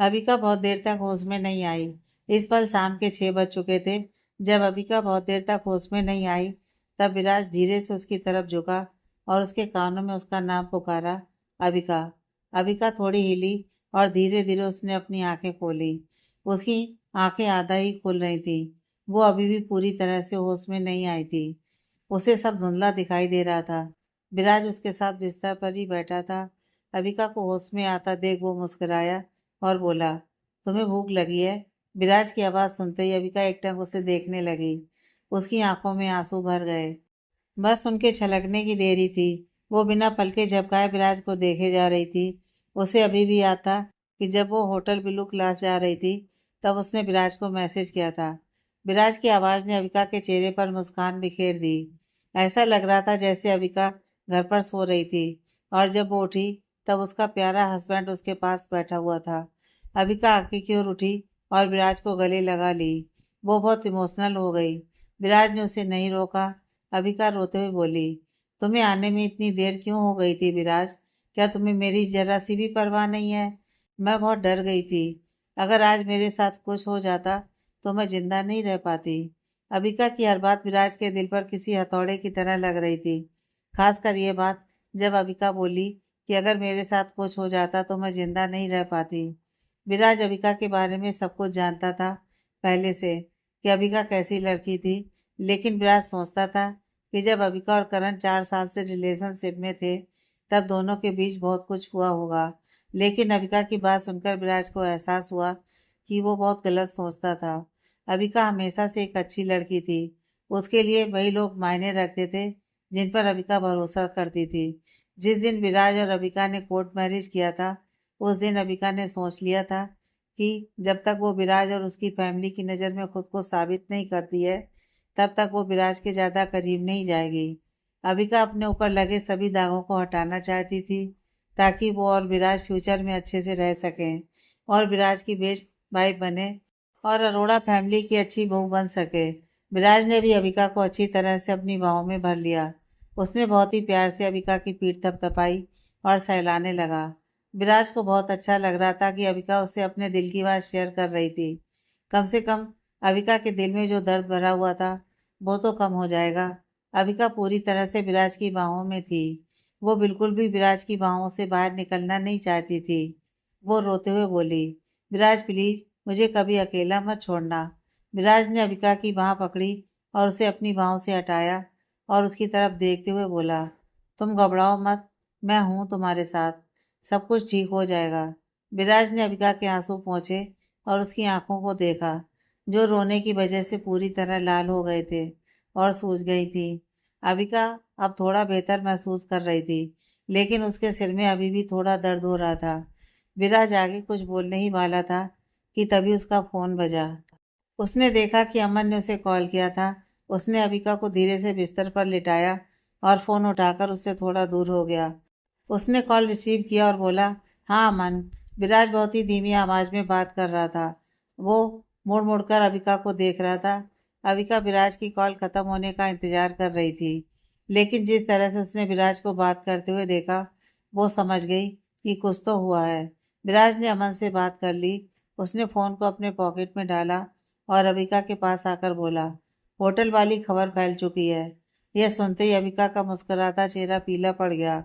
अविका बहुत देर तक होश में नहीं आई। इस पल शाम के 6 बज चुके थे। जब अविका बहुत देर तक होश में नहीं आई, तब विराज धीरे से उसकी तरफ झुका और उसके कानों में उसका नाम पुकारा, अविका। अविका थोड़ी हिली और धीरे धीरे उसने अपनी आंखें खोली। उसकी आंखें आधा ही खुल रही थी। वो अभी भी पूरी तरह से होश में नहीं आई थी। उसे सब धुंधला दिखाई दे रहा था। विराज उसके साथ बिस्तर पर ही बैठा था। अविका को होश में आता देख वो मुस्कुराया और बोला, तुम्हें भूख लगी है? विराज की आवाज़ सुनते ही अविका एकटक उसे देखने लगी। उसकी आंखों में आंसू भर गए। बस उनके छलकने की देरी थी। वो बिना पलके झपकाए विराज को देखे जा रही थी। उसे अभी भी याद था कि जब वो होटल ब्लू क्लास जा रही थी, तब उसने विराज को मैसेज किया था। विराज की आवाज़ ने अविका के चेहरे पर मुस्कान बिखेर दी। ऐसा लग रहा था जैसे अविका घर पर सो रही थी और जब वो उठी तब उसका प्यारा हस्बैंड उसके पास बैठा हुआ था। अविका आगे की ओर उठी और विराज को गले लगा ली। वो बहुत इमोशनल हो गई। विराज ने उसे नहीं रोका। अविका रोते हुए बोली, तुम्हें आने में इतनी देर क्यों हो गई थी विराज? क्या तुम्हें मेरी जरा सी भी परवाह नहीं है? मैं बहुत डर गई थी। अगर आज मेरे साथ कुछ हो जाता तो मैं जिंदा नहीं रह पाती। अविका की हर बात विराज के दिल पर किसी हथौड़े की तरह लग रही थी। खासकर ये बात जब अविका बोली कि अगर मेरे साथ कुछ हो जाता तो मैं जिंदा नहीं रह पाती। विराज अविका के बारे में सब कुछ जानता था पहले से कि अविका कैसी लड़की थी। लेकिन विराज सोचता था कि जब अविका और करण 4 साल से रिलेशनशिप में थे तब दोनों के बीच बहुत कुछ हुआ होगा। लेकिन अविका की बात सुनकर विराज को एहसास हुआ कि वो बहुत गलत सोचता था। अविका हमेशा से एक अच्छी लड़की थी। उसके लिए वही लोग मायने रखते थे जिन पर अविका भरोसा करती थी। जिस दिन विराज और अविका ने कोर्ट मैरिज किया था, उस दिन अविका ने सोच लिया था कि जब तक वो विराज और उसकी फैमिली की नज़र में खुद को साबित नहीं करती है, तब तक वो विराज के ज़्यादा करीब नहीं जाएगी। अविका अपने ऊपर लगे सभी दागों को हटाना चाहती थी ताकि वो और विराज फ्यूचर में अच्छे से रह सकें और विराज की बेस्ट वाइफ बने और अरोड़ा फैमिली की अच्छी बहू बन सके। विराज ने भी अविका को अच्छी तरह से अपनी बाहों में भर लिया। उसने बहुत ही प्यार से अविका की पीठ थपथपाई और सहलाने लगा। विराज को बहुत अच्छा लग रहा था कि अविका उससे अपने दिल की बात शेयर कर रही थी। कम से कम अविका के दिल में जो दर्द भरा हुआ था वो तो कम हो जाएगा। अविका पूरी तरह से विराज की बाहों में थी। वो बिल्कुल भी विराज की बाहों से बाहर निकलना नहीं चाहती थी। वो रोते हुए बोली, विराज प्लीज मुझे कभी अकेला मत छोड़ना। विराज ने अविका की बाह पकड़ी और उसे अपनी बाहों से हटाया और उसकी तरफ देखते हुए बोला, तुम घबराओ मत, मैं हूँ तुम्हारे साथ, सब कुछ ठीक हो जाएगा। विराज ने अविका के आंसू पोंछे और उसकी आंखों को देखा जो रोने की वजह से पूरी तरह लाल हो गए थे और सूज गई थी। अविका अब थोड़ा बेहतर महसूस कर रही थी, लेकिन उसके सिर में अभी भी थोड़ा दर्द हो रहा था। विराज आगे कुछ बोलने ही वाला था कि तभी उसका फोन बजा। उसने देखा कि अमन ने उसे कॉल किया था। उसने अविका को धीरे से बिस्तर पर लिटाया और फोन उठाकर उससे थोड़ा दूर हो गया। उसने कॉल रिसीव किया और बोला, हाँ अमन। विराज बहुत ही धीमी आवाज में बात कर रहा था। वो मुड़ मुड़कर अविका को देख रहा था। अविका विराज की कॉल खत्म होने का इंतजार कर रही थी, लेकिन जिस तरह से उसने विराज को बात करते हुए देखा, वो समझ गई कि कुछ तो हुआ है। विराज ने अमन से बात कर ली। उसने फोन को अपने पॉकेट में डाला और अविका के पास आकर बोला, होटल वाली खबर फैल चुकी है। यह सुनते ही अविका का मुस्कुराता चेहरा पीला पड़ गया।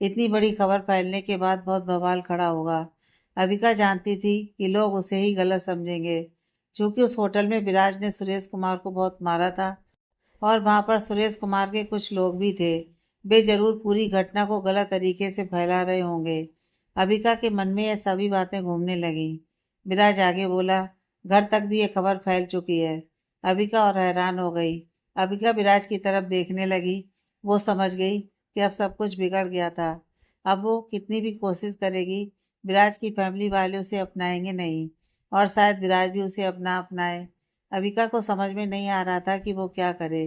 इतनी बड़ी खबर फैलने के बाद बहुत बवाल खड़ा होगा। अविका जानती थी कि लोग उसे ही गलत समझेंगे। क्योंकि उस होटल में विराज ने सुरेश कुमार को बहुत मारा था और वहां पर सुरेश कुमार के कुछ लोग भी थे। वे जरूर पूरी घटना को गलत तरीके से फैला रहे होंगे। अविका के मन में यह सभी बातें घूमने लगी। विराज आगे बोला, घर तक भी ये खबर फैल चुकी है। अविका और हैरान हो गई। अविका विराज की तरफ देखने लगी। वो समझ गई कि अब सब कुछ बिगड़ गया था। अब वो कितनी भी कोशिश करेगी, विराज की फैमिली वाले उसे अपनाएंगे नहीं और शायद विराज भी उसे अपनाए। अविका को समझ में नहीं आ रहा था कि वो क्या करे।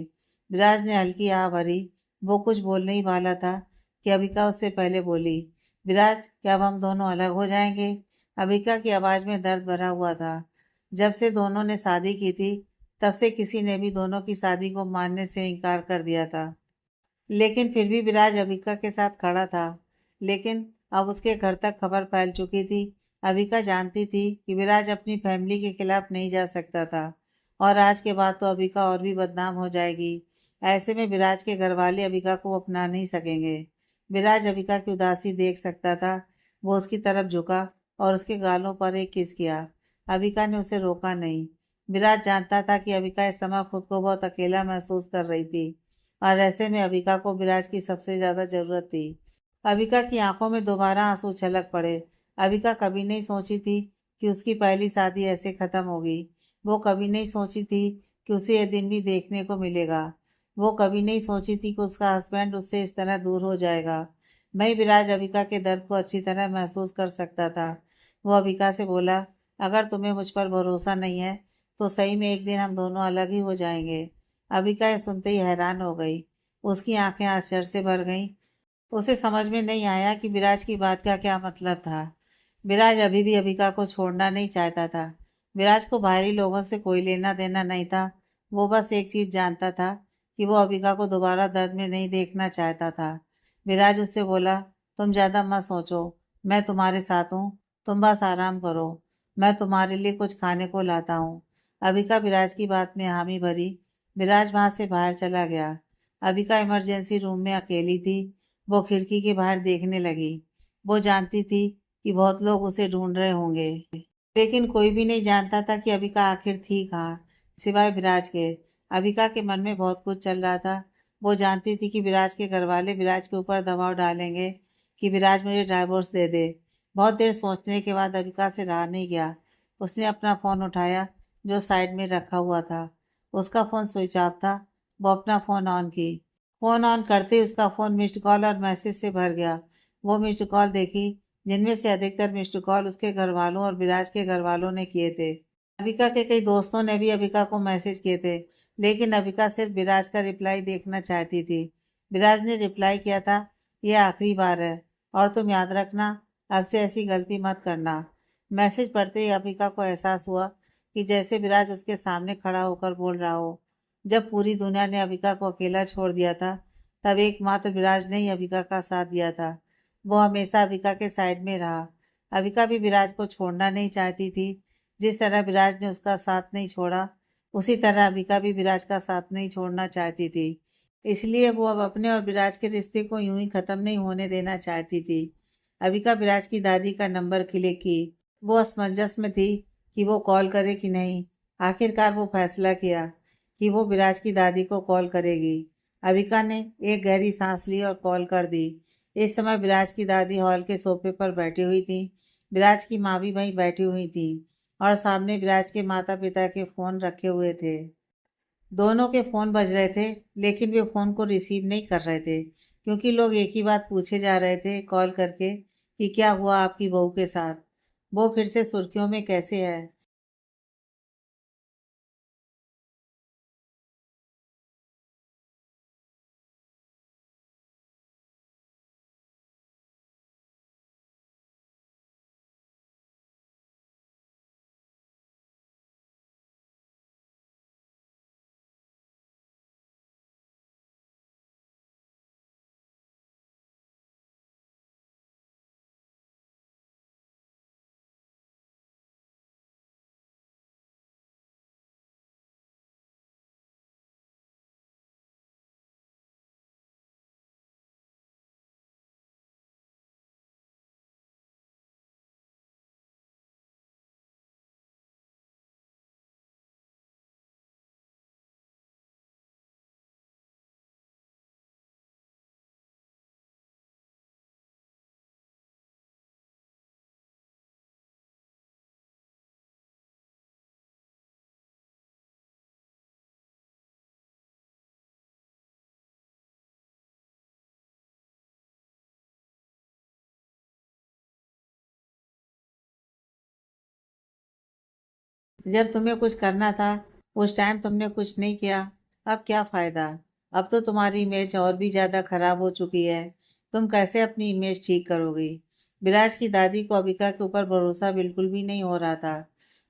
विराज ने हल्की आह भरी। वो कुछ बोलने ही वाला था कि अविका उससे पहले बोली, विराज क्या अब हम दोनों अलग हो जाएंगे? अविका की आवाज़ में दर्द भरा हुआ था। जब से दोनों ने शादी की थी, तब से किसी ने भी दोनों की शादी को मानने से इनकार कर दिया था। लेकिन फिर भी विराज अविका के साथ खड़ा था। लेकिन अब उसके घर तक खबर फैल चुकी थी। अविका जानती थी कि विराज अपनी फैमिली के खिलाफ नहीं जा सकता था और आज के बाद तो अविका और भी बदनाम हो जाएगी। ऐसे में विराज के घर वाले अविका को अपना नहीं सकेंगे। विराज अविका की उदासी देख सकता था। वो उसकी तरफ झुका और उसके गालों पर एक किस किया। अबिका ने उसे रोका नहीं। विराज जानता था कि अबिका इस समय खुद को बहुत अकेला महसूस कर रही थी और ऐसे में अबिका को विराज की सबसे ज्यादा जरूरत थी। अबिका की आंखों में दोबारा आंसू छलक पड़े। अबिका कभी नहीं सोची थी कि उसकी पहली शादी ऐसे खत्म होगी। वो कभी नहीं सोची थी कि उसे यह दिन भी देखने को मिलेगा। वो कभी नहीं सोची थी कि उसका हस्बैंड उससे इस तरह दूर हो जाएगा। मैं विराज अबिका के दर्द को अच्छी तरह महसूस कर सकता था। वो अबिका से बोला, अगर तुम्हें मुझ पर भरोसा नहीं है तो सही में एक दिन हम दोनों अलग ही हो जाएंगे। अबिका यह सुनते ही हैरान हो गई। उसकी आंखें आश्चर्य से भर गईं। उसे समझ में नहीं आया कि विराज की बात का क्या मतलब था। विराज अभी भी अबिका को छोड़ना नहीं चाहता था। विराज को बाहरी लोगों से कोई लेना देना नहीं था। वो बस एक चीज जानता था कि वो अबिका को दोबारा दर्द में नहीं देखना चाहता था। विराज उससे बोला, तुम ज्यादा मत सोचो, मैं तुम्हारे साथ हूँ, तुम बस आराम करो, मैं तुम्हारे लिए कुछ खाने को लाता हूँ। अबिका विराज की बात में हामी भरी। विराज वहां से बाहर चला गया। अबिका इमरजेंसी रूम में अकेली थी। वो खिड़की के बाहर देखने लगी। वो जानती थी कि बहुत लोग उसे ढूंढ रहे होंगे, लेकिन कोई भी नहीं जानता था कि अबिका आखिर थी कहाँ, सिवाय विराज के। अबिका के मन में बहुत कुछ चल रहा था। वो जानती थी कि विराज के घर वाले विराज के ऊपर दबाव डालेंगे कि विराज मुझे डाइवोर्स दे दे। बहुत देर सोचने के बाद अबिका से रहा नहीं गया। उसने अपना फोन उठाया जो साइड में रखा हुआ था। उसका फोन स्विच ऑफ था। वो अपना फोन ऑन की। फोन ऑन करते ही उसका फोन मिस्ड कॉल और मैसेज से भर गया। वो मिस्ड कॉल देखी, जिनमें से अधिकतर मिस्ड कॉल उसके घर वालों और विराज के घर वालों ने किए थे। अबिका के कई दोस्तों ने भी अबिका को मैसेज किए थे, लेकिन अबिका सिर्फ विराज का रिप्लाई देखना चाहती थी। विराज ने रिप्लाई किया था, यह आखिरी बार है और तुम याद रखना, अब से ऐसी गलती मत करना। मैसेज पढ़ते ही अबिका को एहसास हुआ कि जैसे विराज उसके सामने खड़ा होकर बोल रहा हो। जब पूरी दुनिया ने अबिका को अकेला छोड़ दिया था, तब एकमात्र विराज ने ही अबिका का साथ दिया था। वो हमेशा अबिका के साइड में रहा। अबिका भी विराज को छोड़ना नहीं चाहती थी। जिस तरह विराज ने उसका साथ नहीं छोड़ा, उसी तरह अबिका भी विराज का साथ नहीं छोड़ना चाहती थी। इसलिए वो अब अपने और विराज के रिश्ते को यूं ही खत्म नहीं होने देना चाहती थी। अबिका विराज की दादी का नंबर क्लिक की। वो असमंजस में थी कि वो कॉल करे कि नहीं। आखिरकार वो फैसला किया कि वो विराज की दादी को कॉल करेगी। अबिका ने एक गहरी सांस ली और कॉल कर दी। इस समय विराज की दादी हॉल के सोफे पर बैठी हुई थी। विराज की माँ भी वहीं बैठी हुई थी और सामने विराज के माता पिता के फोन रखे हुए थे। दोनों के फोन बज रहे थे, लेकिन वे फोन को रिसीव नहीं कर रहे थे क्योंकि लोग एक ही बात पूछे जा रहे थे कॉल करके कि क्या हुआ आपकी बहू के साथ, वो फिर से सुर्खियों में कैसे है। जब तुम्हें कुछ करना था उस टाइम तुमने कुछ नहीं किया, अब क्या फायदा। अब तो तुम्हारी इमेज और भी ज्यादा खराब हो चुकी है। तुम कैसे अपनी इमेज ठीक करोगी। विराज की दादी को अबिका के ऊपर भरोसा बिल्कुल भी नहीं हो रहा था।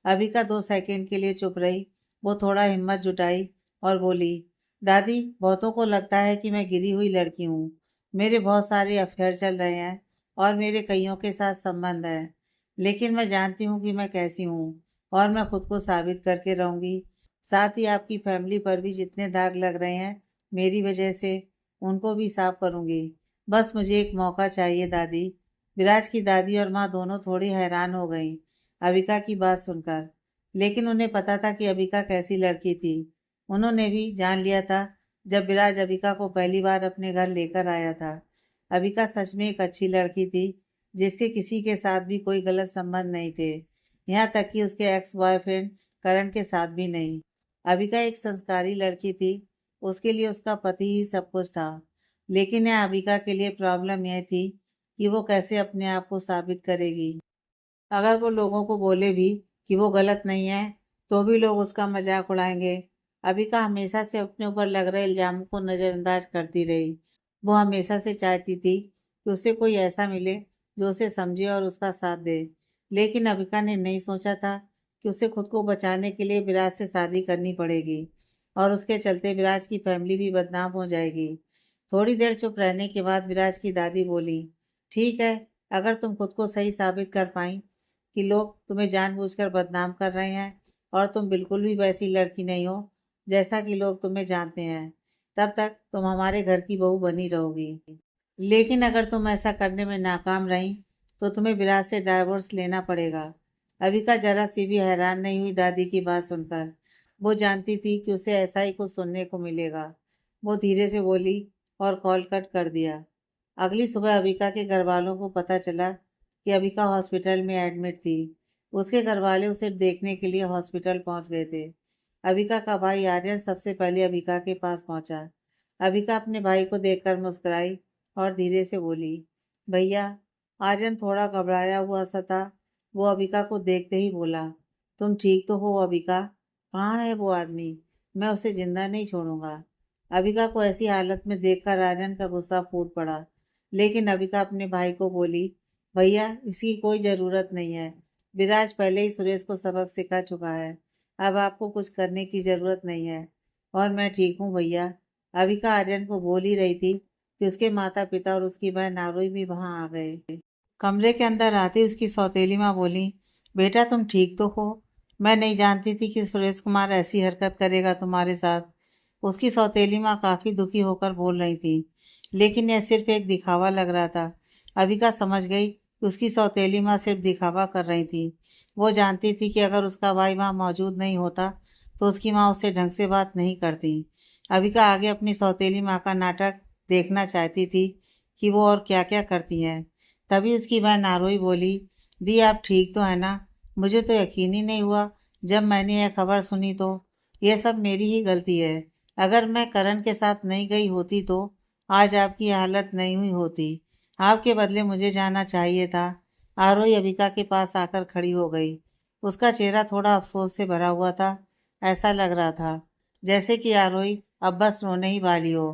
अबिका 2 सेकंड के लिए चुप रही। वो थोड़ा हिम्मत जुटाई और बोली, दादी, बहुतों को लगता है कि मैं गिरी हुई लड़की हूँ। मेरे बहुत सारे अफेयर चल रहे हैं और मेरे कईयों के साथ संबंध है, लेकिन मैं जानती हूँ कि मैं कैसी हूँ और मैं खुद को साबित करके रहूंगी। साथ ही आपकी फैमिली पर भी जितने दाग लग रहे हैं मेरी वजह से, उनको भी साफ करूंगी। बस मुझे एक मौका चाहिए दादी। विराज की दादी और माँ दोनों थोड़ी हैरान हो गईं। अविका की बात सुनकर। लेकिन उन्हें पता था कि अविका कैसी लड़की थी। उन्होंने भी जान लिया था जब विराज अविका को पहली बार अपने घर लेकर आया था। अविका सच में एक अच्छी लड़की थी, जिसके किसी के साथ भी कोई गलत संबंध नहीं थे, यहाँ तक कि उसके एक्स बॉयफ्रेंड करण के साथ भी नहीं। अविका एक संस्कारी लड़की थी, उसके लिए उसका पति ही सब कुछ था। लेकिन यह अविका के लिए प्रॉब्लम यह थी कि वो कैसे अपने आप को साबित करेगी। अगर वो लोगों को बोले भी कि वो गलत नहीं है, तो भी लोग उसका मजाक उड़ाएंगे। अबिका हमेशा से अपने ऊपर लग रहे इल्जामों को नज़रअंदाज करती रही। वो हमेशा से चाहती थी कि उसे कोई ऐसा मिले जो उसे समझे और उसका साथ दे। लेकिन अबिका ने नहीं सोचा था कि उसे खुद को बचाने के लिए विराज से शादी करनी पड़ेगी और उसके चलते विराज की फैमिली भी बदनाम हो जाएगी। थोड़ी देर चुप रहने के बाद विराज की दादी बोली, ठीक है, अगर तुम खुद को सही साबित कर पाई कि लोग तुम्हें जानबूझकर बदनाम कर रहे हैं और तुम बिल्कुल भी वैसी लड़की नहीं हो जैसा कि लोग तुम्हें जानते हैं, तब तक तुम हमारे घर की बहू बनी रहोगी। लेकिन अगर तुम ऐसा करने में नाकाम रही तो तुम्हें विराज से डाइवोर्स लेना पड़ेगा। अविका जरा सी भी हैरान नहीं हुई दादी की बात सुनकर। वो जानती थी कि उसे ऐसा ही कुछ सुनने को मिलेगा। वो धीरे से बोली और कॉल कट कर दिया। अगली सुबह अविका के घर वालों को पता चला कि अविका हॉस्पिटल में एडमिट थी। उसके घर वाले उसे देखने के लिए हॉस्पिटल पहुंच गए थे। अविका का भाई आर्यन सबसे पहले अविका के पास पहुंचा। अविका अपने भाई को देखकर मुस्कुराई और धीरे से बोली, भैया। आर्यन थोड़ा घबराया हुआ सा था। वो अविका को देखते ही बोला, तुम ठीक तो हो अविका? कहाँ है वो आदमी? मैं उसे जिंदा नहीं छोड़ूंगा। अविका को ऐसी हालत में देखकर आर्यन का गुस्सा फूट पड़ा। लेकिन अविका अपने भाई को बोली, भैया इसकी कोई ज़रूरत नहीं है। विराज पहले ही सुरेश को सबक सिखा चुका है। अब आपको कुछ करने की ज़रूरत नहीं है और मैं ठीक हूँ भैया। अविका आर्यन को बोल ही रही थी कि उसके माता पिता और उसकी बहन नारोई भी वहां आ गए। कमरे के अंदर आते उसकी सौतेली माँ बोली, बेटा तुम ठीक तो हो? मैं नहीं जानती थी कि सुरेश कुमार ऐसी हरकत करेगा तुम्हारे साथ। उसकी सौतेली माँ काफ़ी दुखी होकर बोल रही थी, लेकिन यह सिर्फ एक दिखावा लग रहा था। अविका समझ गई कि उसकी सौतेली माँ सिर्फ दिखावा कर रही थी। वो जानती थी कि अगर उसका भाई वहाँ मौजूद नहीं होता तो उसकी माँ उससे ढंग से बात नहीं करती। अविका आगे अपनी सौतेली माँ का नाटक देखना चाहती थी कि वो और क्या क्या करती हैं। तभी उसकी बहन नारोई बोली, दी आप ठीक तो है ना? मुझे तो यकीन ही नहीं हुआ जब मैंने यह खबर सुनी। तो यह सब मेरी ही गलती है। अगर मैं करण के साथ नहीं गई होती तो आज आपकी हालत नहीं हुई होती। आपके बदले मुझे जाना चाहिए था। आरोही अविका के पास आकर खड़ी हो गई। उसका चेहरा थोड़ा अफसोस से भरा हुआ था। ऐसा लग रहा था जैसे कि आरोही अब बस रोने ही वाली हो।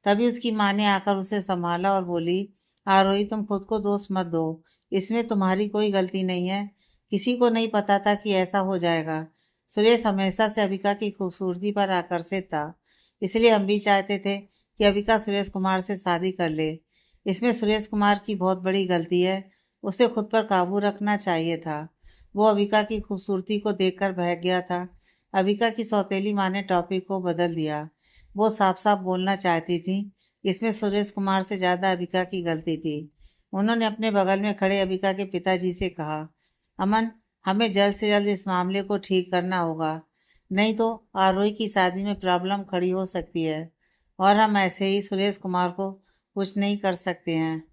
तभी उसकी माँ ने आकर उसे संभाला और बोली, आरोही तुम खुद को दोष मत दो। इसमें तुम्हारी कोई गलती नहीं है। किसी को नहीं पता था कि ऐसा हो जाएगा। सुरेश हमेशा से अविका की खूबसूरती पर आकर्षित था, इसलिए हम भी चाहते थे कि अविका सुरेश कुमार से शादी कर ले। इसमें सुरेश कुमार की बहुत बड़ी गलती है। उसे खुद पर काबू रखना चाहिए था। वो अविका की खूबसूरती को देखकर बहक गया था। अविका की सौतेली माँ ने टॉपिक को बदल दिया। वो साफ साफ बोलना चाहती थी। इसमें सुरेश कुमार से ज़्यादा अविका की गलती थी। उन्होंने अपने बगल में खड़े अविका के पिताजी से कहा, अमन, हमें जल्द से जल्द इस मामले को ठीक करना होगा, नहीं तो आरोही की शादी में प्रॉब्लम खड़ी हो सकती है और हम ऐसे ही सुरेश कुमार को कुछ नहीं कर सकते हैं।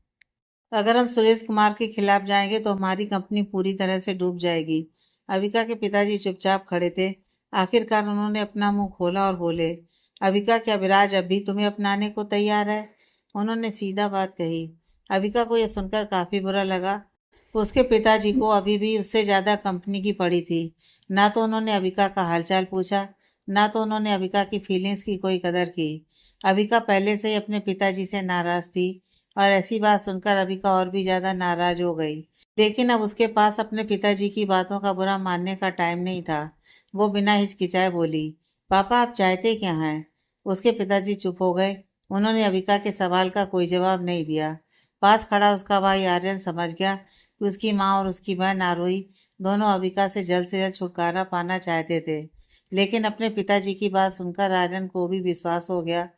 अगर हम सुरेश कुमार के खिलाफ जाएंगे तो हमारी कंपनी पूरी तरह से डूब जाएगी। अविका के पिताजी चुपचाप खड़े थे। आखिरकार उन्होंने अपना मुंह खोला और बोले, अविका, क्या विराज अब भी तुम्हें अपनाने को तैयार है? उन्होंने सीधा बात कही। अविका को यह सुनकर काफी बुरा लगा। उसके पिताजी को अभी भी उससे ज्यादा कंपनी की पड़ी थी। ना तो उन्होंने अविका का हालचाल पूछा, ना तो उन्होंने अविका की फीलिंग्स की कोई कदर की। अविका पहले से ही अपने पिताजी से नाराज थी और ऐसी बात सुनकर अविका और भी ज्यादा नाराज हो गई। लेकिन अब उसके पास अपने पिताजी की बातों का बुरा मानने का टाइम नहीं था। वो बिना हिचकिचाए बोली, पापा आप चाहते क्या हैं? उसके पिताजी चुप हो गए। उन्होंने अविका के सवाल का कोई जवाब नहीं दिया। पास खड़ा उसका भाई आर्यन समझ गया कि उसकी माँ और उसकी बहन आरोही दोनों अविका से जल्द छुटकारा पाना चाहते थे। लेकिन अपने पिताजी की बात सुनकर आर्यन को भी विश्वास हो गया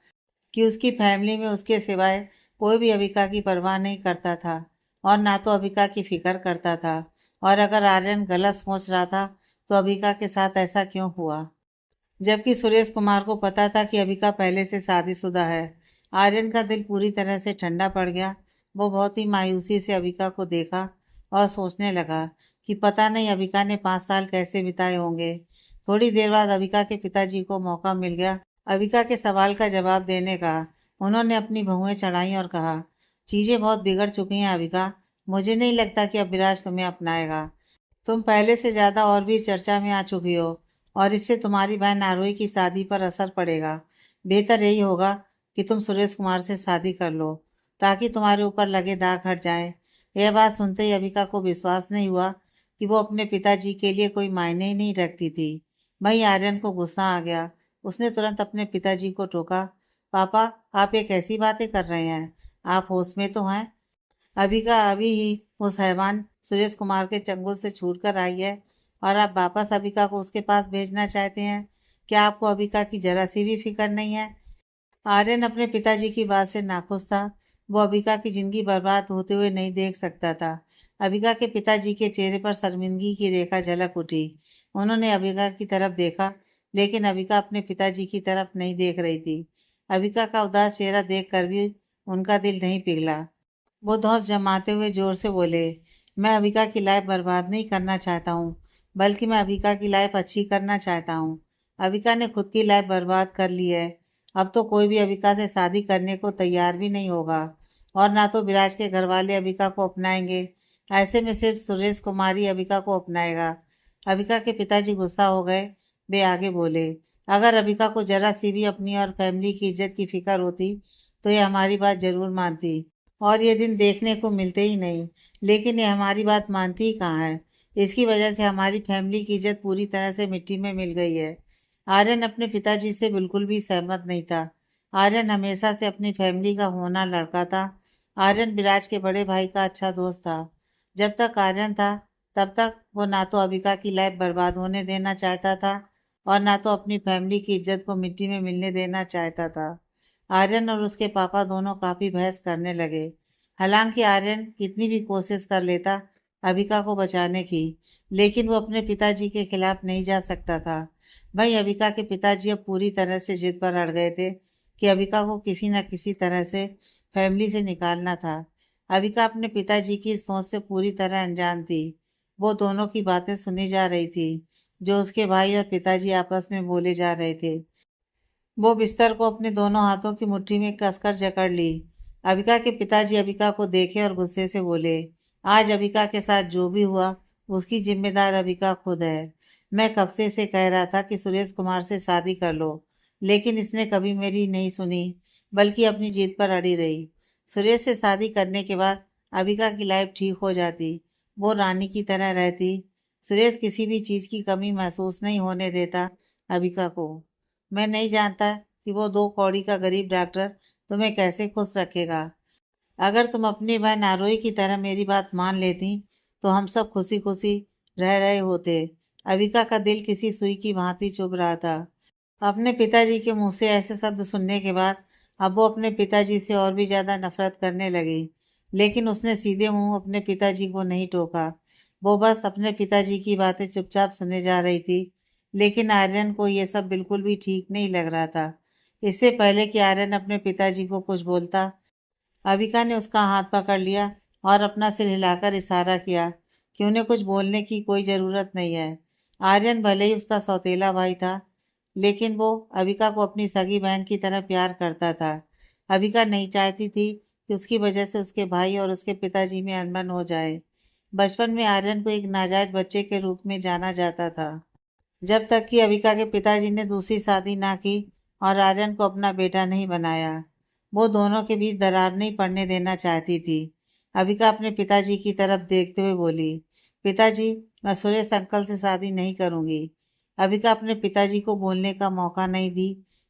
कि उसकी फैमिली में उसके सिवाय कोई भी अविका की परवाह नहीं करता था और ना तो अविका की फिक्र करता था और अगर आर्यन गलत सोच रहा था तो अबिका के साथ ऐसा क्यों हुआ, जबकि सुरेश कुमार को पता था कि अबिका पहले से शादीशुदा है। आर्यन का दिल पूरी तरह से ठंडा पड़ गया। वो बहुत ही मायूसी से अबिका को देखा और सोचने लगा कि पता नहीं अबिका ने 5 साल कैसे बिताए होंगे। थोड़ी देर बाद अबिका के पिताजी को मौका मिल गया अबिका के सवाल का जवाब देने का। उन्होंने अपनी बहुएं चढ़ाई और कहा, चीजें बहुत बिगड़ चुकी हैं अबिका। मुझे नहीं लगता कि अब विराज तुम्हें अपनाएगा। तुम पहले से ज्यादा और भी चर्चा में आ चुकी हो और इससे तुम्हारी बहन आरोही की शादी पर असर पड़ेगा। बेहतर यही होगा कि तुम सुरेश कुमार से शादी कर लो ताकि तुम्हारे ऊपर लगे दाग हट जाए। यह बात सुनते ही अबिका को विश्वास नहीं हुआ कि वो अपने पिताजी के लिए कोई मायने ही नहीं रखती थी। वहीं आर्यन को गुस्सा आ गया। उसने तुरंत अपने पिताजी को टोका, पापा आप ये कैसी बातें कर रहे हैं, आप होश में तो हैं। अबिका अभी ही उस हैवान सुरेश कुमार के चंगुल से छूट कर आई है और आप वापस अबिका को उसके पास भेजना चाहते हैं। क्या आपको अबिका की जरा सी भी फिक्र नहीं है। आर्यन अपने पिताजी की बात से नाखुश था। वो अबिका की जिंदगी बर्बाद होते हुए नहीं देख सकता था। अबिका के पिताजी के चेहरे पर शर्मिंदगी की रेखा झलक उठी। उन्होंने अबिका की तरफ देखा, लेकिन अबिका अपने पिताजी की तरफ नहीं देख रही थी। अबिका का उदास चेहरा देखकर भी उनका दिल नहीं पिघला। वो धौंस जमाते हुए जोर से बोले, मैं अबिका की लाइफ बर्बाद नहीं करना चाहता हूँ, बल्कि मैं अबिका की लाइफ अच्छी करना चाहता हूँ। अबिका ने खुद की लाइफ बर्बाद कर ली है। अब तो कोई भी अबिका से शादी करने को तैयार भी नहीं होगा और ना तो विराज के घर वाले अबिका को अपनाएंगे। ऐसे में सिर्फ सुरेश कुमार ही अबिका को अपनाएगा। अबिका के पिताजी गुस्सा हो गए। वे आगे बोले, अगर अबिका को जरा सी भी अपनी और फैमिली की इज्जत की फिक्र होती तो ये हमारी बात जरूर मानती और ये दिन देखने को मिलते ही नहीं। लेकिन ये हमारी बात मानती ही कहाँ है। इसकी वजह से हमारी फैमिली की इज्जत पूरी तरह से मिट्टी में मिल गई है। आर्यन अपने पिताजी से बिल्कुल भी सहमत नहीं था। आर्यन हमेशा से अपनी फैमिली का होना लड़का था। आर्यन विराज के बड़े भाई का अच्छा दोस्त था। जब तक आर्यन था तब तक वो ना तो अबिका की लाइफ बर्बाद होने देना चाहता था और ना तो अपनी फैमिली की इज्जत को मिट्टी में मिलने देना चाहता था। आर्यन और उसके पापा दोनों काफी बहस करने लगे। हालांकि आर्यन कितनी भी कोशिश कर लेता अबिका को बचाने की, लेकिन वो अपने पिताजी के खिलाफ नहीं जा सकता था। भाई अबिका के पिताजी अब पूरी तरह से जिद पर अड़ गए थे कि अबिका को किसी न किसी तरह से फैमिली से निकालना था। अबिका अपने पिताजी की सोच से पूरी तरह अनजान थी। वो दोनों की बातें सुनी जा रही थी जो उसके भाई और पिताजी आपस में बोले जा रहे थे। वो बिस्तर को अपने दोनों हाथों की मुट्ठी में कसकर जकड़ ली। अबिका के पिताजी अबिका को देखे और गुस्से से बोले, आज अबिका के साथ जो भी हुआ उसकी जिम्मेदार अबिका खुद है। मैं कब से इसे कह रहा था कि सुरेश कुमार से शादी कर लो, लेकिन इसने कभी मेरी नहीं सुनी, बल्कि अपनी जिद पर अड़ी रही। सुरेश से शादी करने के बाद अबिका की लाइफ ठीक हो जाती, वो रानी की तरह रहती। सुरेश किसी भी चीज की कमी महसूस नहीं होने देता अबिका को। मैं नहीं जानता कि वो 2 कौड़ी का गरीब डॉक्टर तुम्हें कैसे खुश रखेगा। अगर तुम अपनी बहन आरोही की तरह मेरी बात मान लेती तो हम सब खुशी खुशी रह रहे होते। अविका का दिल किसी सुई की भांति चुभ रहा था। अपने पिताजी के मुंह से ऐसे शब्द सुनने के बाद अब वो अपने पिताजी से और भी ज्यादा नफरत करने लगी। लेकिन उसने सीधे मुंह अपने पिताजी को नहीं टोका। वो बस अपने पिताजी की बातें चुपचाप सुने जा रही थी। लेकिन आर्यन को ये सब बिल्कुल भी ठीक नहीं लग रहा था। इससे पहले कि आर्यन अपने पिताजी को कुछ बोलता, अविका ने उसका हाथ पकड़ लिया और अपना सिर हिलाकर इशारा किया कि उन्हें कुछ बोलने की कोई जरूरत नहीं है। आर्यन भले ही उसका सौतेला भाई था, लेकिन वो अविका को अपनी सगी बहन की तरह प्यार करता था। अविका नहीं चाहती थी कि उसकी वजह से उसके भाई और उसके पिताजी में अनबन हो जाए। बचपन में आर्यन को एक नाजायज बच्चे के रूप में जाना जाता था, जब तक कि अविका के पिताजी ने दूसरी शादी ना की और आर्यन को अपना बेटा नहीं बनाया। वो दोनों के बीच दरार नहीं पड़ने देना चाहती थी। अविका अपने पिताजी की तरफ देखते हुए बोली, पिताजी मैं सुरेश अंकल से शादी नहीं करूंगी। अविका अपने पिताजी को बोलने का मौका नहीं दी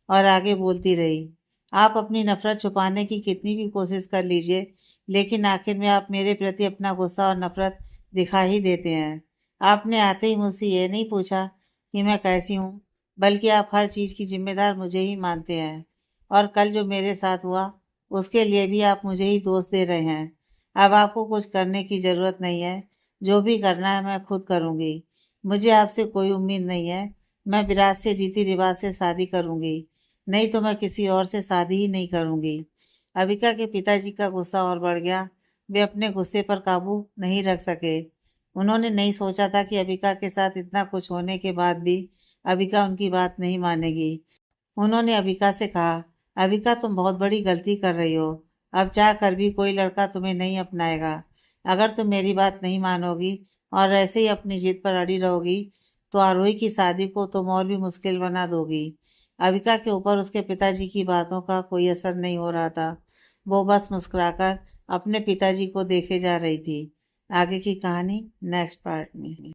और आगे बोलती रही, आप अपनी नफरत छुपाने की कितनी भी कोशिश कर लीजिए, लेकिन आखिर में आप मेरे प्रति अपना गुस्सा और नफरत दिखा ही देते हैं। आपने आते ही मुझसे ये नहीं पूछा कि मैं कैसी हूँ, बल्कि आप हर चीज की जिम्मेदार मुझे ही मानते हैं। और कल जो मेरे साथ हुआ उसके लिए भी आप मुझे ही दोष दे रहे हैं। अब आपको कुछ करने की जरूरत नहीं है। जो भी करना है मैं खुद करूँगी। मुझे आपसे कोई उम्मीद नहीं है। मैं विराज से रीति-रिवाज से शादी करूँगी, नहीं तो मैं किसी और से शादी ही नहीं करूँगी। अविका के पिताजी का गुस्सा और बढ़ गया। वे अपने गुस्से पर काबू नहीं रख सके। उन्होंने नहीं सोचा था कि अविका के साथ इतना कुछ होने के बाद भी अविका उनकी बात नहीं मानेगी। उन्होंने अविका से कहा, अविका तुम बहुत बड़ी गलती कर रही हो। अब चाह कर भी कोई लड़का तुम्हें नहीं अपनाएगा। अगर तुम मेरी बात नहीं मानोगी और ऐसे ही अपनी जिद पर अड़ी रहोगी तो आरोही की शादी को तुम और भी मुश्किल बना दोगी। अविका के ऊपर उसके पिताजी की बातों का कोई असर नहीं हो रहा था। वो बस मुस्कुराकर अपने पिताजी को देखे जा रही थी। आगे की कहानी नेक्स्ट पार्ट में।